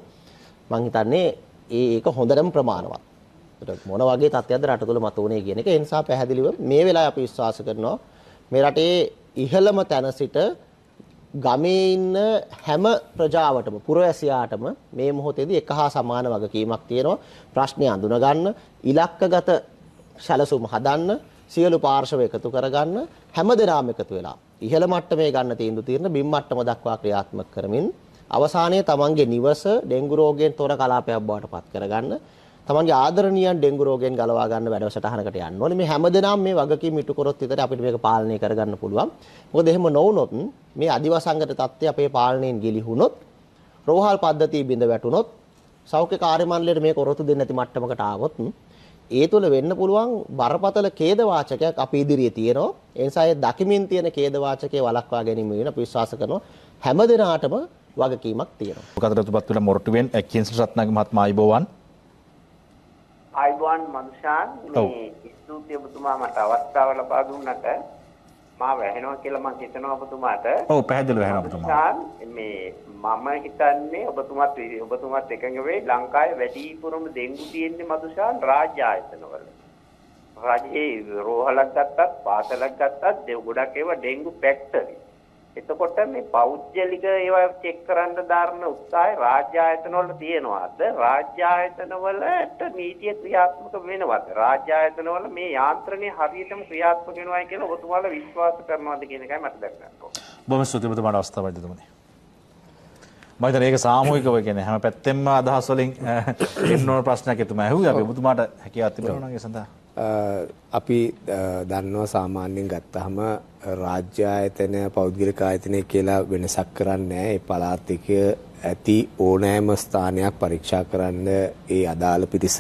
මම හිතන්නේ ඒක හොඳටම ප්‍රමාණවත්. ඒතර මොන වගේ තත්ත්වයක්ද රට තුළ මතුවුනේ කියන එක ඒ නිසා පැහැදිලිව මේ වෙලාවේ අපි විශ්වාස කරනවා මේ රටේ ඉහළම තැන සිට ගමේ ඉන්න හැම ප්‍රජාවටම පුරවැසියාටම මේ මොහොතේදී එක හා සමාන වගකීමක් තියෙනවා. ප්‍රශ්නේ අඳුන ගන්න, ඉලක්කගත සැලසුම් හදන්න, සියලු පාර්ශව එකතු කරගන්න, හැමදෙනාම එකතු වෙලා ඉහළ මට්ටමේ ගන්න තීන්දුව తీරන බිම් මට්ටම දක්වා ක්‍රියාත්මක කරමින් අවසානයේ තමන්ගේ නිවස ඩෙන්ගු රෝගයෙන් තොර කලාපයක් බවට පත් කරගන්න, තමන්ගේ ආදරණීයන් ඩෙන්ගු රෝගයෙන් ගලවා ගන්න වැඩසටහනකට යන්න ඕනේ. මේ හැමදෙනාම මේ වගකීම ඉටු කරොත් විතර අපිට මේක පාලනය කරගන්න පුළුවන්. මොකද එහෙම නොවුනොත් මේ අදිවසංගත තත්ත්වය අපේ පාලනයෙන් ගිලිහුනොත්, රෝහල් පද්ධතිය බිඳ වැටුනොත්, සෞඛ්‍ය කාර්ය මණ්ඩලයට මේක ඔරොත්තු දෙන්නේ නැති මට්ටමකට ආවොත් ඒ තුළ වෙන්න පුළුවන් බරපතල ඛේද වාචකයක් අපි ඉදිරියේ තියෙනවා. ඒ නිසා ඒ දකිමින් තියෙන ඛේද වාචකයේ වළක්වා ගැනීම වෙන අපි විශ්වාස කරනවා හැම දිනාටම වගකීමක් තියෙනවා. කතරතුපත් වල මොරටුවෙන් කින්සල් රත්නායක මහත්මයා ආයිබෝවන්. ආයිබෝවන් මනුෂාන් මේ ස්තුතිය ඔබතුමා මට අවස්ථාව ලබා දුන්නට මා වැහෙනවා කියලා මම හිතනවා ඔබතුමාට. ඔව් පැහැදිලිව වැහෙනවා ඔබතුමා. මේ මම හිතන්නේ ඔබතුමාත් එකඟ වෙයි ලංකාවේ වැඩිපුරම ඩෙන්ගු තියෙන්නේ මදුෂාන් රාජ්‍ය ආයතනවල. රාජ්‍යයේ රෝහලක් ගත්තත් පාසලක් ගත්තත් ගොඩක් ඒවා ඩෙන්ගු ෆැක්ටරි. එතකොට මේ පෞද්ගලික ඒවා චෙක් කරන්න දාන උත්සාහය රාජ්‍ය ආයතනවල තියෙනවාද? රාජ්‍ය ආයතනවලට නීතිය ක්‍රියාත්මක වෙනවද? රාජ්‍ය ආයතනවල මේ යාන්ත්‍රණය හරියටම ක්‍රියාත්මක වෙනවයි කියලා ඔබතුමාලා විශ්වාස කරනවද කියන එකයි මට දැනගන්න ඕනේ. බොහොම ස්තුතියි ඔබතුමාට අවස්ථාව දෙන්න. මම හිතන්නේ ඒක සාමූහිකව කියන්නේ හැම පැත්තෙම අදහස් වලින් එන්න ඕන ප්‍රශ්නයක් එතුමා ඇහුවේ. අපි ඔබතුමාට හැකියාවක් තිබුණා නම් ඒ සඳහා අපි දන්නවා සාමාන්‍යයෙන් ගත්තාම රාජ්‍ය ආයතන පෞද්ගලික ආයතනය කියලා වෙනසක් කරන්නේ නැහැ. ඒ පළාතක ඇති ඕනෑම ස්ථානයක් පරීක්ෂා කරන්න ඒ අදාළ පිරිස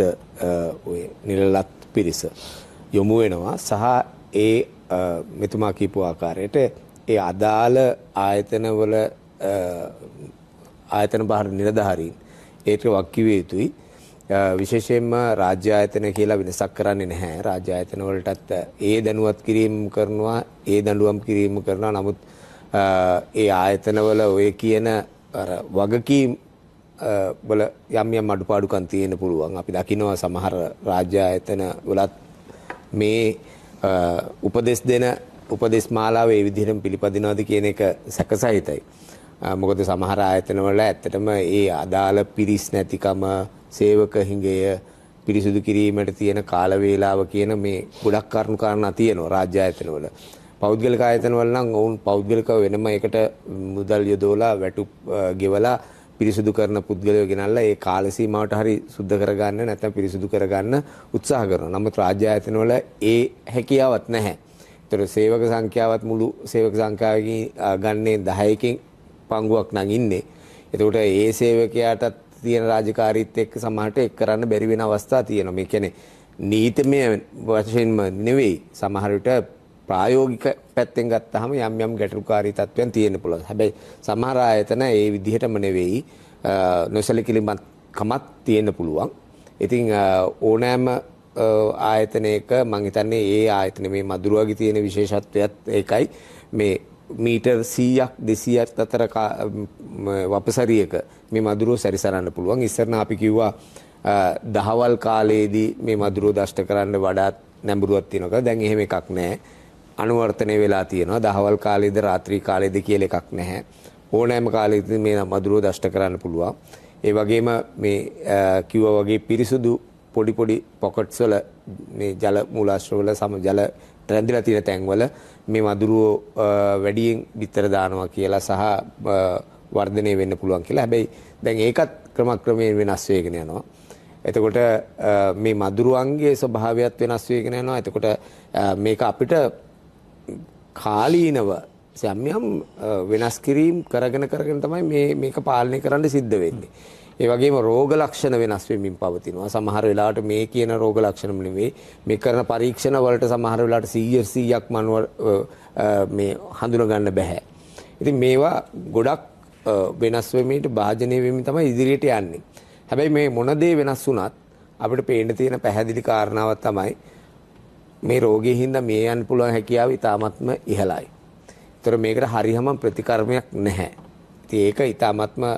ඔය නිලලත් පිරිස යොමු වෙනවා සහ ඒ මෙතුමා කියපු ආකාරයට ඒ අදාළ ආයතනවල ආයතන බාහිර නිලධාරීන් ඒක වක්කිවිය යුතුයි. විශේෂයෙන්ම රාජ්‍ය ආයතන කියලා වෙනසක් කරන්නේ නැහැ. රාජ්‍ය ආයතන වලටත් ඒ දැනුවත් කිරීම කරනවා, ඒ දඬුවම් කිරීම කරනවා. නමුත් ඒ ආයතනවල ඔය කියන අර වගකීම් වල යම් යම් අඩුපාඩුකම් තියෙන්න පුළුවන්. අපි දකිනවා සමහර රාජ්‍ය ආයතන වලත් මේ උපදෙස් දෙන උපදෙස් මාලාව ඒ විදිහටම පිළිපදිනවද කියන එක සැකසහිතයි. මොකද සමහර ආයතන වල ඇත්තටම ඒ අදාළ පිරිස් නැතිකම, සේවක හිඟය පිරිසුදු කිරීමට තියෙන කාල වේලාව කියන මේ ගොඩක් කරුණු කාරණා තියෙනවා රාජ්‍ය ආයතන වල. පෞද්ගලික ආයතන වල නම් ඔවුන් පෞද්ගලික වෙනම එකට මුදල් යොදවලා වැටුප් ගෙවලා පිරිසුදු කරන පුද්ගලයෝ ගෙනල්ලා ඒ කාල සීමාවට හරි සුද්ධ කරගන්න නැත්නම් පිරිසුදු කරගන්න උත්සාහ කරනවා. නමුත් රාජ්‍ය ආයතන වල ඒ හැකියාවක් නැහැ. ඒතර සේවක සංඛ්‍යාවත් මුළු සේවක සංඛ්‍යාවකින් ගන්නේ 10කින් පංගුවක් නම් ඉන්නේ. එතකොට ඒ සේවකයාටත් තියෙන රාජකාරීත් එක්ක සමහරට එක් කරන්න බැරි වෙන අවස්ථා තියෙනවා. මේ කියන්නේ නීතිමය වශයෙන්ම නෙවෙයි සමහර විට ප්‍රායෝගික පැත්තෙන් ගත්තාම යම් යම් ගැටලුකාරී තත්ත්වයන් තියෙන්න පුළුවන්. හැබැයි සමහර ආයතන ඒ විදිහටම නෙවෙයි නොසලකිලිමත් කමක් තියෙන්න පුළුවන්. ඉතින් ඕනෑම ආයතනයක මම හිතන්නේ ඒ ආයතන මේ මදුරුවගේ තියෙන විශේෂත්වයත් ඒකයි මේ මීටර් 100ක් 200ක් අතර වපසරියක මේ මදුරුව සැරිසරන්න පුළුවන්. ඉස්සරන අපි කිව්වා දහවල් කාලයේදී මේ මදුරුව දෂ්ට කරන්න වඩාත් නැඹුරුවක් තියෙනවා. දැන් එහෙම එකක් නැහැ. අනුවර්තනය වෙලා තියෙනවා. දහවල් කාලයේද රාත්‍රී කාලයේද කියලා එකක් නැහැ. ඕනෑම කාලයකදී මේ මදුරුව දෂ්ට කරන්න පුළුවන්. ඒ වගේම මේ කිව්වා වගේ පිරිසුදු පොඩි පොඩි පොකට්ස් වල මේ ජල මූලාශ්‍ර වල සම ජල රැඳිලා තියෙන තැන්වල මේ මදුරුව වැඩියෙන් විතර දානවා කියලා සහ වර්ධනය වෙන්න පුළුවන් කියලා. හැබැයි දැන් ඒකත් ක්‍රමක්‍රමයෙන් වෙනස් වෙගෙන යනවා. එතකොට මේ මදුරුවන්ගේ ස්වභාවයත් වෙනස් වෙගෙන යනවා. එතකොට මේක අපිට කාලීනව යම් වෙනස් කිරීම කරගෙන තමයි මේක පාලනය කරන්න සිද්ධ වෙන්නේ. ඒ වගේම රෝග ලක්ෂණ වෙනස් වෙමින් පවතිනවා. සමහර වෙලාවට මේ කියන රෝග ලක්ෂණ නෙවෙයි මේ කරන පරීක්ෂණ වලට සමහර වෙලාවට 100ක් මනුව මේ හඳුනා ගන්න බෑ. ඉතින් මේවා ගොඩක් වෙනස් වෙමින් භාජනය වෙමින් තමයි ඉදිරියට යන්නේ. හැබැයි මේ මොන දේ වෙනස් වුණත් අපිට පේන්න තියෙන පැහැදිලි කාරණාවක් තමයි මේ රෝගයේ හින්දා මේ යන්න පුළුවන් හැකියාව ඉතාමත්ම ඉහළයි. ඒතර මේකට හරියම ප්‍රතිකර්මයක් නැහැ. ඉතින් ඒක ඉතාමත්ම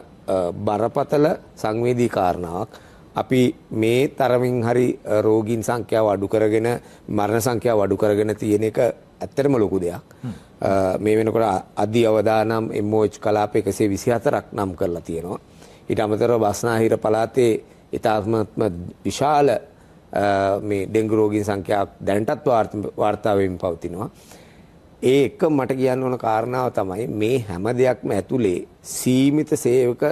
බරපතල සංවේදී කාරණාවක්. අපි මේ තරමින් හරි රෝගීන් සංඛ්‍යාව අඩු කරගෙන මරණ සංඛ්‍යාව අඩු කරගෙන තියෙන එක ඇත්තටම ලොකු දෙයක්. මේ වෙනකොට අධි අවදානම් MOH කලාප 124ක් නම් කරලා තියෙනවා. ඊට අමතරව බස්නාහිර පළාතේ ඉතාමත්ම විශාල මේ ඩෙන්ගු රෝගීන් සංඛ්‍යාවක් දැනටත් වාර්තා වෙමින් පවතිනවා. ඒ එක මට කියන්න ඕන කාරණාව තමයි මේ හැම දෙයක්ම ඇතුලේ සීමිත සේවක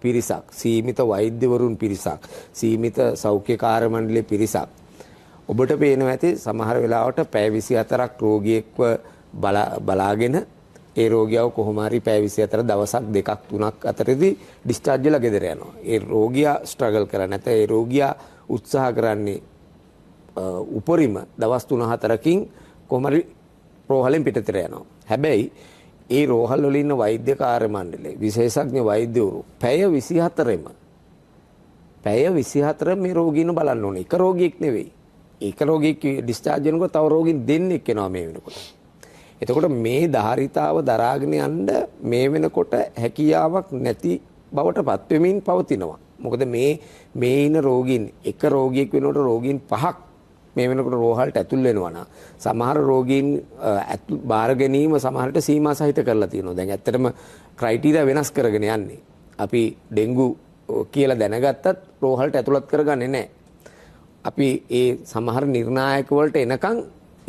පිරිසක්, සීමිත වෛද්‍යවරුන් පිරිසක්, සීමිත සෞඛ්‍ය කාර්ය මණ්ඩලයේ පිරිසක්. ඔබට පේනවා ඇති සමහර වෙලාවට පැය 24ක් රෝගියෙක්ව බලාගෙන ඒ රෝගියාව කොහොම හරි පැය 24 දවසක් දෙකක් තුනක් අතරදී ඩිස්චාර්ජ් වෙලා ගෙදර යනවා. ඒ රෝගියා ස්ට්‍රගල් කරන්නේ නැත්නම් ඒ රෝගියා උත්සාහ කරන්නේ උපරිම දවස් 3-4කින් කොහමරි රෝහලෙන් පිටතට යනවා. හැබැයි ඒ රෝහල් වල ඉන්න වෛද්‍ය කාර්ය මණ්ඩලයේ විශේෂඥ වෛද්‍යවරු පැය 24 මේ රෝගීන් බලන්න ඕනේ. එක රෝගියෙක් නෙවෙයි. එක රෝගියෙක් ඩිස්චාර්ජ් වෙනකොට තව රෝගීන් දෙන්නෙක් එනවා මේ වෙනකොට. එතකොට මේ ධාරිතාව දරාගෙන යන්න මේ වෙනකොට හැකියාවක් නැති බවට පත් වෙමින් පවතිනවා. මොකද මේ ඉන්න රෝගීන් එක රෝගියෙක් වෙනකොට රෝගීන් 5ක් මේ වෙනකොට රෝහලට ඇතුල් වෙනවා නම් සමහර රෝගීන් බාර ගැනීම සමහරට සීමා සහිත කරලා තියෙනවා. දැන් ඇත්තටම ක්‍රයිටීරියා වෙනස් කරගෙන යන්නේ. අපි ඩෙන්ගු කියලා දැනගත්තත් රෝහලට ඇතුළත් කරගන්නේ නැහැ. අපි ඒ සමහර නිර්ණායක වලට එනකන්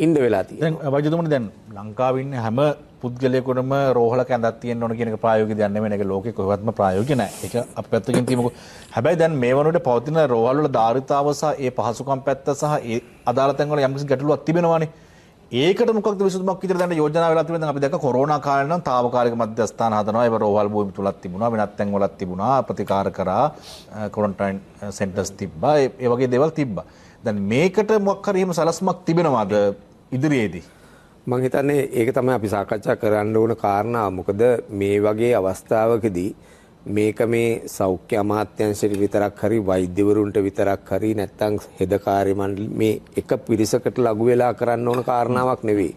ඉන්න වෙලා තියෙනවා. දැන් වෛද්‍යතුමනි දැන් ලංකාවේ ඉන්න හැම පුද්ගලයෙකුටම රෝහලක ඇඳක් තියෙන්න ඕන කියන එක ප්‍රායෝගික දෙයක් නෙමෙයි. ඒක ලෝකේ කොහෙවත්ම ප්‍රායෝගික නැහැ. ඒක අපි පැත්තකින් තියමුකෝ. හැබැයි දැන් මේ වනවිට පවතින රෝහල් වල ධාරිතාව සහ ඒ පහසුකම් පැත්ත සහ ඒ අදාළ තැන් වල යම්කිසි ගැටලුවක් තිබෙනවානේ. ඒකට මොකක්ද විසඳුමක් විදිහට දැන් යෝජනා වෙලා තිබෙනවා. අපි දැක්ක කොරෝනා කාලේ නම් తాවකාලික මධ්‍යස්ථාන හදනවා. ඒව රෝහල් භූමි තුලක් තිබුණා. වෙනත් තැන් වලක් තිබුණා. ප්‍රතිකාර කරා ක්වොරන්ටයින් සෙන්ටර්ස් තිබ්බා. ඒ වගේ දේවල් තිබ්බා. දැන් මේකට මොකක් හරි එහෙම සලස්මක් තිබෙනවද ඉදිරියේදී? මම හිතන්නේ ඒක තමයි අපි සාකච්ඡා කරන්න ඕන කාරණා. මොකද මේ වගේ අවස්ථාවකදී මේක මේ සෞඛ්‍ය අමාත්‍යාංශයට විතරක් හරි වෛද්‍යවරුන්ට විතරක් හරි නැත්නම් හෙද කාර්ය මණ්ඩල මේ එක පිරිසකට ලඝු වෙලා කරන්න ඕන කාරණාවක් නෙවෙයි.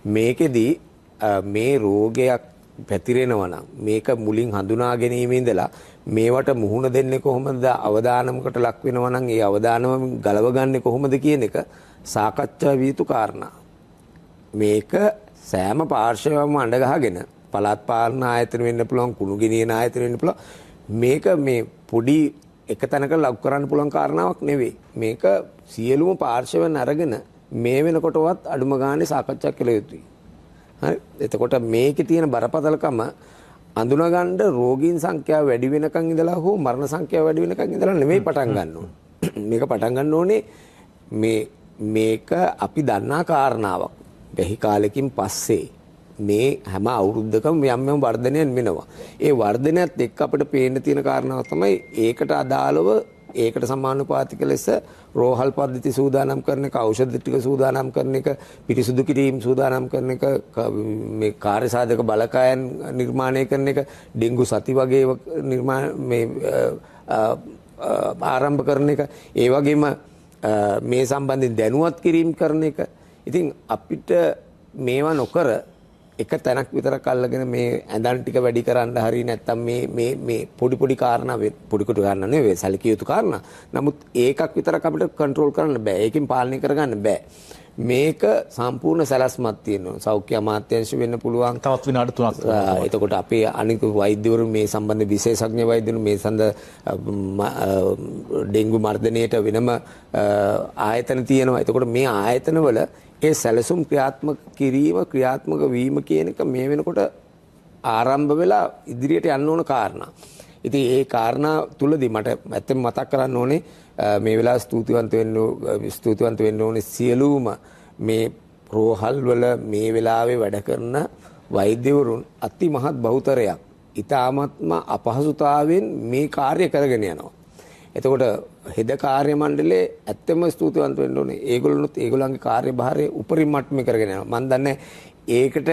මේකෙදී මේ රෝගයක් පැතිරෙනවා නම් මේක මුලින් හඳුනා ගැනීම ඉඳලා මේවට මුහුණ දෙන්නේ කොහොමද, අවදානමකට ලක් වෙනවා නම් ඒ අවදානම ගලවගන්නේ කොහොමද කියන එක සාකච්ඡා විය යුතු කාරණා. මේක සෑම පාර්ශවයක්ම අඬ ගහගෙන පළාත් පාලන ආයතන වෙන්න පුළුවන්, කුණු ගෙනියන ආයතන වෙන්න පුළුවන්. මේක මේ පොඩි එක තැනක ලක් කරන්න පුළුවන් කාරණාවක් නෙවෙයි. මේක සියලුම පාර්ශවයන් අරගෙන මේ වෙනකොටවත් අඩුම ගානේ සාකච්ඡා කළ යුතුයි. හරි. එතකොට මේකේ තියෙන බරපතලකම අඳුනගන්න රෝගීන් සංඛ්‍යාව වැඩි වෙනකන් ඉඳලා හෝ මරණ සංඛ්‍යාව වැඩි වෙනකන් ඉඳලා නෙවෙයි පටන් ගන්න ඕනේ. මේක පටන් ගන්න ඕනේ මේක අපි දන්නා කාරණාවක්. බැහි කාලෙකින් පස්සේ මේ හැම අවුරුද්දකම යම් යම් වර්ධනයක් වෙනවා. ඒ වර්ධනයත් එක්ක අපිට පේන්න තියෙන කාරණාව තමයි ඒකට අදාළව ඒකට සමානුපාතික ලෙස රෝහල් පද්ධති සූදානම් කරන එක, ඖෂධ ටික සූදානම් කරන එක, පිරිසුදු කිරීම සූදානම් කරන එක, මේ කාර්ය සාධක බලකායන් නිර්මාණය කරන එක, ඩෙන්ගු සති වගේ ආරම්භ කරන එක, ඒ වගේම මේ සම්බන්ධයෙන් දැනුවත් කිරීම කරන එක. ඉතින් අපිට මේවා නොකර එක තැනක් විතරක් අල්ලගෙන මේ ඇඳන් ටික වැඩි කරන්න හරි නැත්තම් මේ පොඩි කාරණා පොඩි කාරණා නෙවෙයි සැලකිය යුතු කාරණා. නමුත් ඒකක් විතරක් අපිට කන්ට්‍රෝල් කරන්න බෑ. ඒකෙන් පාලනය කරගන්න බෑ. මේක සම්පූර්ණ සැලැස්මක් තියෙනවා. සෞඛ්‍ය අමාත්‍යාංශ වෙන්න පුළුවන්. තවත් විනාඩි 3ක්. එතකොට අපේ අනික වෛද්‍යවරු මේ සම්බන්ධ විශේෂඥ වෛද්‍යවරු මේ සඳ ඩෙන්ගු මර්ධනයට වෙනම ආයතන තියෙනවා. එතකොට මේ ආයතනවල ඒ සැලසුම් ක්‍රියාත්මක වීම කියන එක මේ වෙනකොට ආරම්භ වෙලා ඉදිරියට යන්න ඕන කාරණා. ඉතින් ඒ කාරණා තුලදී මට ඇත්තම මතක් කරන්න ඕනේ මේ වෙලාව ස්තුතිවන්ත වෙන්න ඕනේ සියලුම මේ රෝහල් වල මේ වෙලාවේ වැඩ කරන වෛද්‍යවරුන් අති මහත් බහුතරයක් ඊ타ත්ම අපහසුතාවෙන් මේ කාර්ය කරගෙන යනවා. එතකොට හෙද කාර්ය මණ්ඩලයේ ඇත්තම ස්තුතිවන්ත වෙන්න ඕනේ. ඒගොල්ලොත් ඒගොල්ලන්ගේ කාර්යභාරය උපරිම මට්ටමේ කරගෙන යනවා. මම දන්නේ ඒකට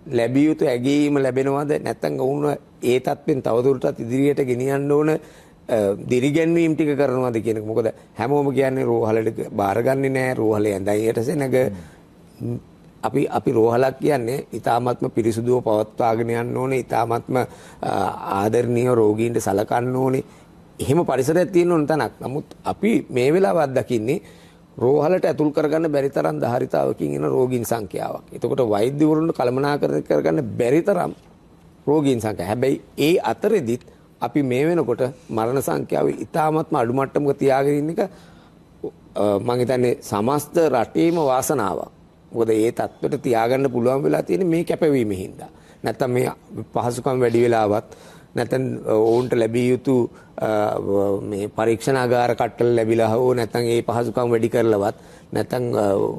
ලැබිය යුතු ඇගීම ලැබෙනවද නැත්නම් වුණ ඒ තත්ත්වෙන් තවදුරටත් ඉදිරියට ගෙනියන්න ඕන දිරිගැන්වීම් ටික කරනවද කියන එක. මොකද හැමෝම කියන්නේ රෝහලට බාරගන්නේ නැහැ, රෝහලේ ඇඳන් යටසෙනග. අපි රෝහලක් කියන්නේ ඊ타ත්ම පිරිසුදුව පවත්වාගෙන යන්න ඕනේ, ඊ타ත්ම ආදරණීය රෝගීන්ට සලකන්න ඕනේ. එහෙම පරිසරයක් තියෙන ඕන තැනක්. නමුත් අපි මේ වෙලාවත් දකින්නේ රෝහලට ඇතුල් කරගන්න බැරි තරම් ධාරිතාවකින් එන රෝගීන් සංඛ්‍යාවක්. එතකොට වෛද්‍යවරුන්ට කළමනාකරණය කරගන්න බැරි තරම් රෝගීන් සංඛ්‍යාව. හැබැයි ඒ අතරෙදිත් අපි මේ වෙනකොට මරණ සංඛ්‍යාව ඉතාමත්ම අඩු මට්ටමක තියාගෙන ඉන්න එක මම හිතන්නේ සමස්ත රටේම වාසනාවක්. මොකද ඒ තත්ත්වයට තියාගන්න පුළුවන් වෙලා තියෙන්නේ මේ කැපවීමෙන් හින්දා. නැත්තම් මේ පහසුකම් වැඩි වෙලාවත් නැත්නම් ඕන්ට ලැබිය යුතු මේ පරීක්ෂණාගාර කට්ටල ලැබිලා හෝ නැත්නම් ඒ පහසුකම් වැඩි කරලවත් නැත්නම්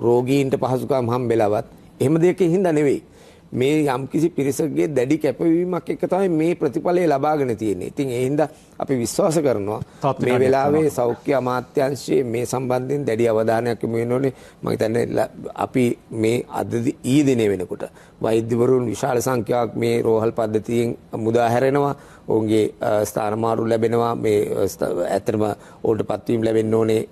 රෝගීන්ට පහසුකම් හම්බෙලවත් එහෙම දෙයකින් හින්දා නෙවෙයි. මේ යම්කිසි පිරිසකගේ දැඩි කැපවීමක් එක්ක තමයි මේ ප්‍රතිඵලය ලබාගෙන තියෙන්නේ. ඉතින් ඒ හින්දා අපි විශ්වාස කරනවා මේ වෙලාවේ සෞඛ්‍ය අමාත්‍යාංශයේ මේ සම්බන්ධයෙන් දැඩි අවධානයක් යොමු වෙන්න ඕනේ. මම හිතන්නේ අපි මේ අද ඊ දිනේ වෙනකොට වෛද්‍යවරුන් විශාල සංඛ්‍යාවක් මේ රෝහල් පද්ධතියෙන් මුදා හැරෙනවා. ඔවුන්ගේ ස්ථානමාරු ලැබෙනවා. මේ ඇත්තටම ඕල්ට පත්වීම් ලැබෙන්න ඕනේ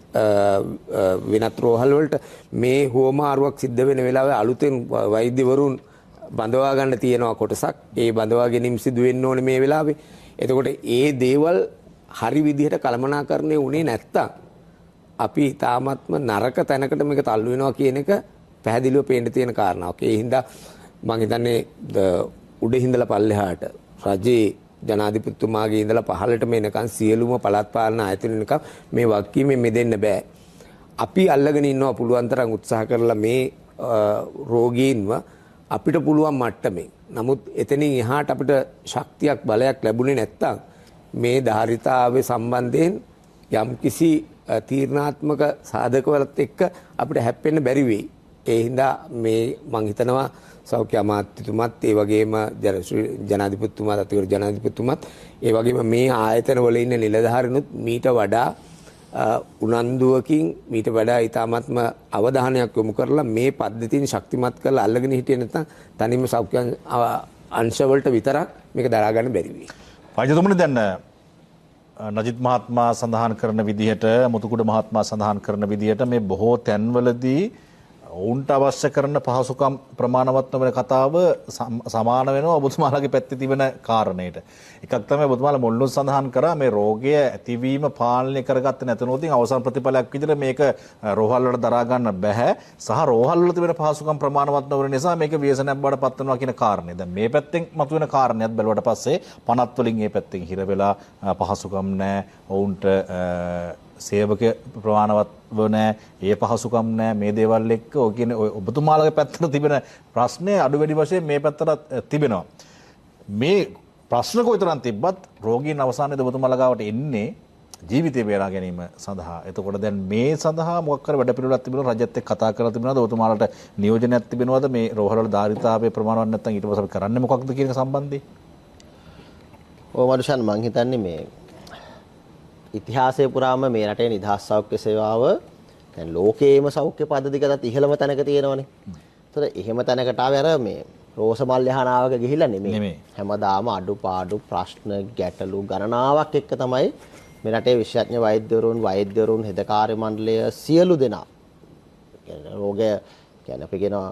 වෙනත් රෝහල් වලට. මේ හුවමාරුවක් සිද්ධ වෙන වෙලාවේ අලුතෙන් වෛද්‍යවරුන් බඳවා ගන්න තියෙනවා කොටසක්. ඒ බඳවා ගැනීම සිදු වෙන්න ඕනේ මේ වෙලාවේ. එතකොට ඒ දේවල් හරි විදිහට කළමනාකරණය වුණේ නැත්තම් අපි තාමත්ම නරක තැනකට මේක තල්ලු වෙනවා කියන එක පැහැදිලිව පේන්න තියෙන කාරණාවක්. ඒ හින්දා මම හිතන්නේ උඩින් ඉඳලා පල්ලෙහාට රජයේ ජනාධිපතිතුමාගේ ඉඳලා පහළටම එනකන් සියලුම පළාත් පාලන ආයතන වෙනකම් මේ වගකීමෙන් මිදෙන්න බෑ. අපි අල්ලගෙන ඉන්නවා පුළුවන් තරම් උත්සාහ කරලා මේ රෝගීන්ව අපිට පුළුවන් මට්ටමේ. නමුත් එතනින් එහාට අපිට ශක්තියක් බලයක් ලැබුණේ නැත්තම් මේ ධාරිතාවේ සම්බන්ධයෙන් යම්කිසි තීරණාත්මක සාධකවලත් එක්ක අපිට හැප්පෙන්න බැරි වෙයි. ඒ හින්දා මේ මං හිතනවා සෞඛ්‍ය අමාත්‍යතුමත් ඒ වගේම ජනාධිපතිතුමාත් අතිගරු ජනාධිපතිතුමත් ඒ වගේම මේ ආයතන වල ඉන්න නිලධාරීනුත් මීට වඩා උනන්දුවකින් මීට වඩා ඊටාත්ම අවධානයක් යොමු කරලා මේ පද්ධතියන් ශක්තිමත් කරලා අල්ලගෙන හිටියේ නැත්නම් තනියම සෞඛ්‍ය අංශ වලට විතරක් මේක දරා ගන්න බැරි වෙයි. වෛද්‍යතුමනි දැන් නජිත් මහත්මයා සඳහන් කරන විදිහට මුතුකුඩ මහත්මයා සඳහන් කරන විදිහට මේ බොහෝ තැන්වලදී ඔවුන්ට අවශ්‍ය කරන පහසුකම් ප්‍රමාණවත් නොවන කතාව සමාන වෙනවා ඔබතුමාලාගේ පැත්තේ තිබෙන කාරණේට. එකක් තමයි ඔබතුමාලා මුලින්ම සඳහන් කරා මේ රෝගය ඇතිවීම පාලනය කරගත්තේ නැතනොත් අවසන් ප්‍රතිඵලයක් විදිහට මේක රෝහල් වල දරා ගන්න බෑ. සහ රෝහල් වල තිබෙන පහසුකම් ප්‍රමාණවත් නොවන නිසා මේක ව්‍යසනයක් බවට පත් වෙනවා කියන කාරණේ. දැන් මේ පැත්තෙන් මතුවෙන කාරණයක් බැලුවට පස්සේ පනත් වලින් මේ පැත්තෙන් හිර වෙලා පහසුකම් නැහැ. ඔවුන්ට සේවක ප්‍රමාණවත්ව නැහැ, ඒ පහසුකම් නැහැ, මේ දේවල් එක්ක ඔය කියන්නේ ඔබතුමාලගේ පැත්තට තිබෙන ප්‍රශ්නේ අඩු වැඩි වශයෙන් මේ පැත්තට තිබෙනවා. මේ ප්‍රශ්න කොයිතරම් තිබ්බත් රෝගීන් අවසානයේදී ඔබතුමාලා ගාවට එන්නේ ජීවිතය බේරා ගැනීම සඳහා. එතකොට දැන් මේ සඳහා මොකක් කර වැඩ පිළිවෙලක් තිබෙනවද? රජයත් එක්ක කතා කරලා තිබෙනවද? ඔබතුමාලට නියෝජනයක් තිබෙනවද? මේ රෝහල් වල ධාරිතාවයේ ප්‍රමාණවත් නැත්නම් ඊට පස්සේ අපි කරන්නේ මොකක්ද කියන සම්බන්ධයෙන්? ඔව් මනුෂ්‍යයන් මං හිතන්නේ මේ ඉතිහාසයේ පුරාම මේ රටේ නිදහස් සෞඛ්‍ය සේවාව දැන් ලෝකයේම සෞඛ්‍ය පද්ධතිකටත් ඉහළම තැනක තියෙනවනේ. ඒතර එහෙම තැනකට ආවේ අර මේ රෝසමල් යහනාවක ගිහිල්ලා නෙමෙයි. හැමදාම අඩුපාඩු ප්‍රශ්න ගැටලු ගණනාවක් එක්ක තමයි මේ රටේ විශේෂඥ වෛද්‍යවරුන් හෙදකාර්ය මණ්ඩලය සියලු දෙනා රෝගය කියන්නේ අපි කියනවා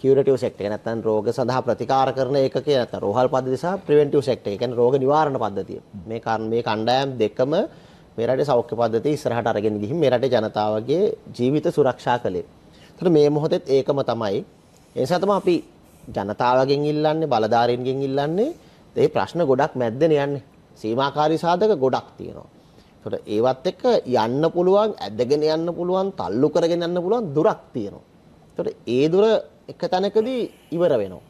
කියුරටිව් සෙක්ටර් එක නැත්නම් රෝග සඳහා ප්‍රතිකාර කරන ඒකකේ නැත්නම් රෝහල් පද්ධතිය සහ ප්‍රිවෙන්ටිව් සෙක්ටර් එක කියන්නේ රෝග නිවාරණ පද්ධතිය. මේ කණ්ඩායම් දෙකම මේ රටේ සෞඛ්‍ය පද්ධතිය ඉස්සරහට අරගෙන ගිහින් මේ රටේ ජනතාවගේ ජීවිත සුරක්ෂා කළේ. ඒතර මේ මොහොතේත් ඒකම තමයි. ඒ නිසා තමයි අපි ජනතාවගෙන් ඉල්ලන්නේ, බලධාරීන්ගෙන් ඉල්ලන්නේ මේ ප්‍රශ්න ගොඩක් මැද්දේ යන්නේ. සීමාකාරී සාධක ගොඩක් තියෙනවා. ඒතර ඒවත් එක්ක යන්න පුළුවන්, ඇදගෙන යන්න පුළුවන්, තල්ලු කරගෙන යන්න පුළුවන් දුරක් තියෙනවා. ඒතර ඒ දුර එක තැනකදී ඉවර වෙනවා.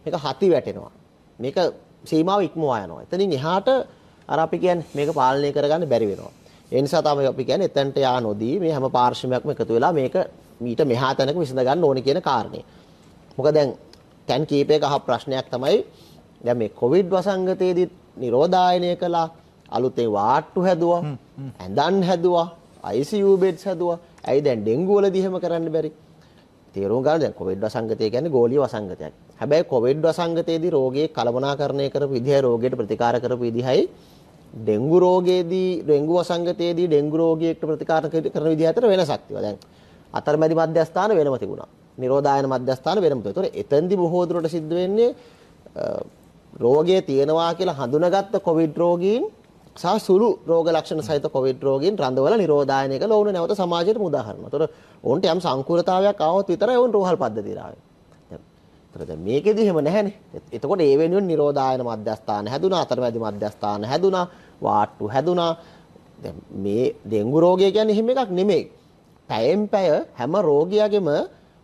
මේක හති වැටෙනවා. මේක සීමාව ඉක්මවා යනවා. එතනින් එහාට අර අපි කියන්නේ මේක පාලනය කරගන්න බැරි වෙනවා. ඒ නිසා තමයි අපි කියන්නේ එතනට යා නොදී මේ හැම පාර්ශ්වයක්ම එකතු වෙලා මේක මීට මෙහා තැනක විසඳ ගන්න ඕනේ කියන කාරණේ. මොකද දැන් තැන් කීපයක අහ ප්‍රශ්නයක් තමයි දැන් මේ කොවිඩ් වසංගතයේදී නිරෝධායනය කළා, අලුතෙන් වාට්ටු හැදුවා, ඇඳන් හැදුවා, ICU බෙඩ්ස් හැදුවා. ඇයි දැන් ඩෙන්ගු වලදී එහෙම කරන්න බැරි? තේරුම් ගන්න දැන් කොවිඩ් වසංගතය කියන්නේ ගෝලීය වසංගතයක්. හැබැයි කොවිඩ් වසංගතයේදී රෝගයේ කළමනාකරණය කරපු විදිහයි රෝගයට ප්‍රතිකාර කරපු විදිහයි ඩෙන්ගු රෝගයේදී ඩෙන්ගු වසංගතයේදී ඩෙන්ගු රෝගියෙක්ට ප්‍රතිකාර කරන විදිහ අතර වෙනසක් තිබුණා. දැන් අතරමැදි මධ්‍යස්ථාන වෙනම තිබුණා. නිරෝධායන මධ්‍යස්ථාන වෙනම තිබුණා. ඒතකොට එතෙන්දී බොහෝ දුරට සිද්ධ වෙන්නේ රෝගය තියෙනවා කියලා හඳුනාගත්ත කොවිඩ් රෝගීන් සහ සුළු රෝග ලක්ෂණ සහිත කොවිඩ් රෝගීන් රඳවලා නිරෝධායනය කළා. ඔවුන් නැවත සමාජයට මුදා හරිනවා. ඒතකොට ඔවුන්ට යම් සංකූලතාවයක් ආවොත් විතරයි ඔවුන් රෝහල් පද්ධතියට ආවේ. දැන් මේකෙදි එහෙම නැහැනේ. එතකොට ඒ වෙනුවෙන් නිරෝධායන මධ්‍යස්ථාන හැදුනා, අතරමැදි මධ්‍යස්ථාන හැදුනා, වාට්ටු හැදුනා. දැන් මේ ඩෙන්ගු රෝගය කියන්නේ එහෙම එකක් නෙමෙයි. පැයෙන් පැය හැම රෝගියාගෙම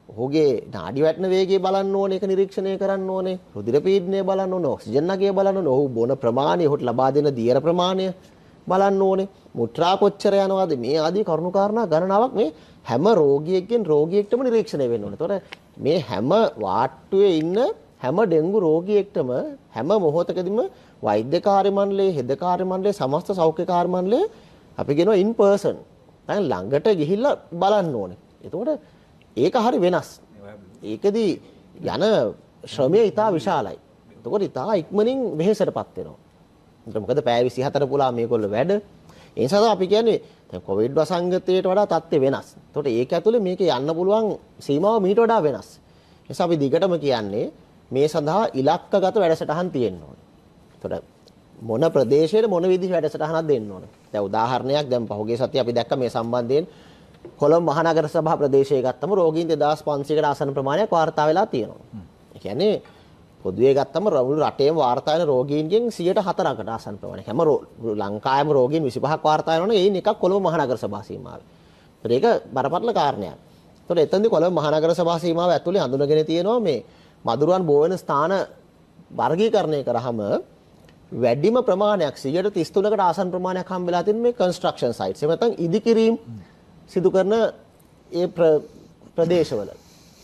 ඔහුගේ නාඩි වැටෙන වේගය බලන්න ඕනේ, ඒක නිරීක්ෂණය කරන්න ඕනේ, රුධිර පීඩනය බලන්න ඕනේ, ඔක්සිජන් අගය බලන්න ඕනේ, ඔහු බොන ප්‍රමාණය, ඔහුට ලබා දෙන දියර ප්‍රමාණය බලන්න ඕනේ, මුත්‍රා කොච්චර යනවාද, මේ ආදී කරුණු කාරණා ගණනාවක් මේ හැම රෝගියෙක්ගෙන් රෝගියෙක්ටම නිරීක්ෂණය වෙන්න ඕනේ. ඒතකොට මේ හැම වාට්ටුවේ ඉන්න හැම ඩෙන්ගු රෝගියෙක්ටම හැම මොහොතකදීම වෛද්‍ය කාර්ය මණ්ඩලයේ, හෙද කාර්ය මණ්ඩලයේ, සමස්ත සෞඛ්‍ය කාර්ය මණ්ඩලයේ අපි කියනවා ඉන් පර්සන්. දැන් ළඟට ගිහිල්ලා බලන්න ඕනේ. එතකොට ඒක හරි වෙනස්. ඒකදී යන ශ්‍රමය ඉතා විශාලයි. එතකොට ඉතා ඉක්මනින් වෙහෙසටපත් වෙනවා. මොකද පැය 24 පුලා මේගොල්ලෝ වැඩ. ඒ නිසා අපි කියන්නේ දැන් කොවිඩ් වසංගතයට වඩා තත්ත්වය වෙනස්. එතකොට ඒක ඇතුලේ මේක යන්න පුළුවන් සීමාව මීට වඩා වෙනස්. ඒ නිසා අපි දිගටම කියන්නේ මේ සඳහා ඉලක්කගත වැඩසටහන් තියෙන්න ඕනේ. එතකොට මොන ප්‍රදේශයේ මොන විදිහ වැඩසටහනක් දෙන්න ඕනේ. දැන් උදාහරණයක් දැන් පහුගිය සතියේ අපි දැක්ක මේ සම්බන්ධයෙන් කොළඹ මහනගර සභා ප්‍රදේශයේ ගත්තම රෝගීන් 2500කට ආසන්න ප්‍රමාණයක් වාර්තා වෙලා තියෙනවා. ඒ කියන්නේ පොදුවේ ගත්තම රටේම වාර්තා වෙන රෝගීන්ගෙන් 104කට ආසන්න ප්‍රමාණයක්. හැම ලංකාවේම රෝගීන් 25ක් වාර්තා වෙනවනේ ඒයින් එකක් කොළඹ මහනගර සභා සීමාවේ. ඒක බරපතල කාරණයක්. ඒතකොට එතනදී කොළඹ මහනගර සභා සීමාව ඇතුලේ හඳුනගෙන තියෙනවා මේ මදුරුවන් බෝ වෙන ස්ථාන වර්ගීකරණය කරාම වැඩිම ප්‍රමාණයක් 133කට ආසන්න ප්‍රමාණයක් හම්බෙලා තියෙන මේ කන්ස්ට්‍රක්ෂන් සයිට්ස්. එහෙම නැත්නම් ඉදිකිරීම් සිදු කරන ඒ ප්‍රදේශවල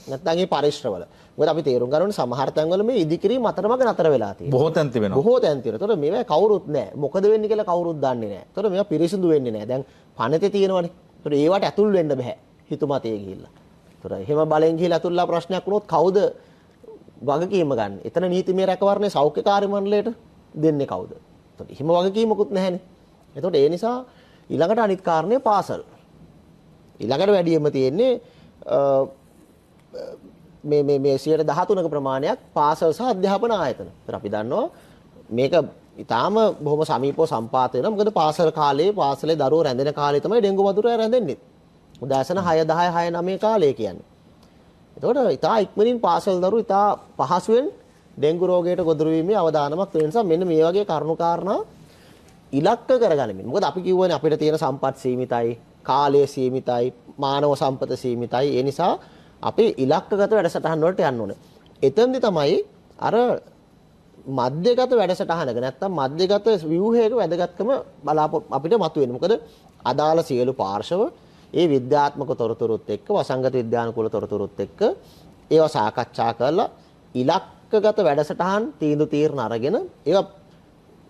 නැත්නම් ඒ පරිශ්‍රවල. මොකද අපි තේරුම් ගන්න ඕනේ සමහර තැන්වල මේ ඉදිකිරීම් අතරමඟ නතර වෙලා තියෙනවා. බොහෝ තැන් තියෙනවා. බොහෝ තැන් තියෙනවා. ඒතකොට මේවා කවුරුත් නැහැ. මොකද වෙන්නේ කියලා කවුරුත් දන්නේ නැහැ. ඒතකොට මේවා පිරිසිදු වෙන්නේ නැහැ. දැන් පනතේ තියෙනවනේ. ඒතකොට ඒවට ඇතුල් වෙන්න බෑ. හිතුමතේ ගිහිල්ලා. ඒතකොට එහෙම බලෙන් ගිහිල්ලා ඇතුල්ලා ප්‍රශ්නයක් වුණොත් කවුද වගකීම ගන්න? එතන නීතිමය රැකවරණේ සෞඛ්‍ය කාර්ය මණ්ඩලයට දෙන්නේ කවුද? ඒතකොට එහෙම වගකීමකුත් නැහැනේ. ඒතකොට ඒ නිසා ඊළඟට අනිත් කාරණේ පාසල්. ඊළඟට වැඩියෙන්ම තියෙන්නේ මේ 13ක ප්‍රමාණයක් පාසල් සහ අධ්‍යාපන ආයතන. ඒතර අපි දන්නවා මේක ඊටාම බොහොම සමීපව සම්පාත වෙනවා. මොකද පාසල් කාලේ පාසලේ දරුවෝ රැඳෙන කාලේ තමයි ඩෙන්ගු වතුර රැඳෙන්නේ. උදෑසන 6 10 6 9 කාලය කියන්නේ. එතකොට ඉතා ඉක්මනින් පාසල් දරුවෝ ඉතා පහසුවෙන් ඩෙන්ගු රෝගයට ගොදුරු වීමේ අවදානමක් තියෙන නිසා මෙන්න මේ වගේ කරුණු කාරණා ඉලක්ක කරගනිමින්. මොකද අපි කියවනේ අපිට තියෙන සම්පත් සීමිතයි, කාලය සීමිතයි, මානව සම්පත සීමිතයි. ඒ නිසා අපි ඉලක්කගත වැඩසටහන් වලට යන්න ඕනේ. එතෙන්දි තමයි අර මධ්‍යගත වැඩසටහනක නැත්තම් මධ්‍යගත ව්‍යුහයක වැදගත්කම අපිට මතුවෙන්නේ. මොකද අදාළ සියලු පාර්ශව ඒ විද්‍යාත්මක තොරතුරුත් එක්ක වසංගත විද්‍යානුකූල තොරතුරුත් එක්ක ඒවා සාකච්ඡා කරලා ඉලක්කගත වැඩසටහන් තීන්දුව තීරණ අරගෙන ඒවා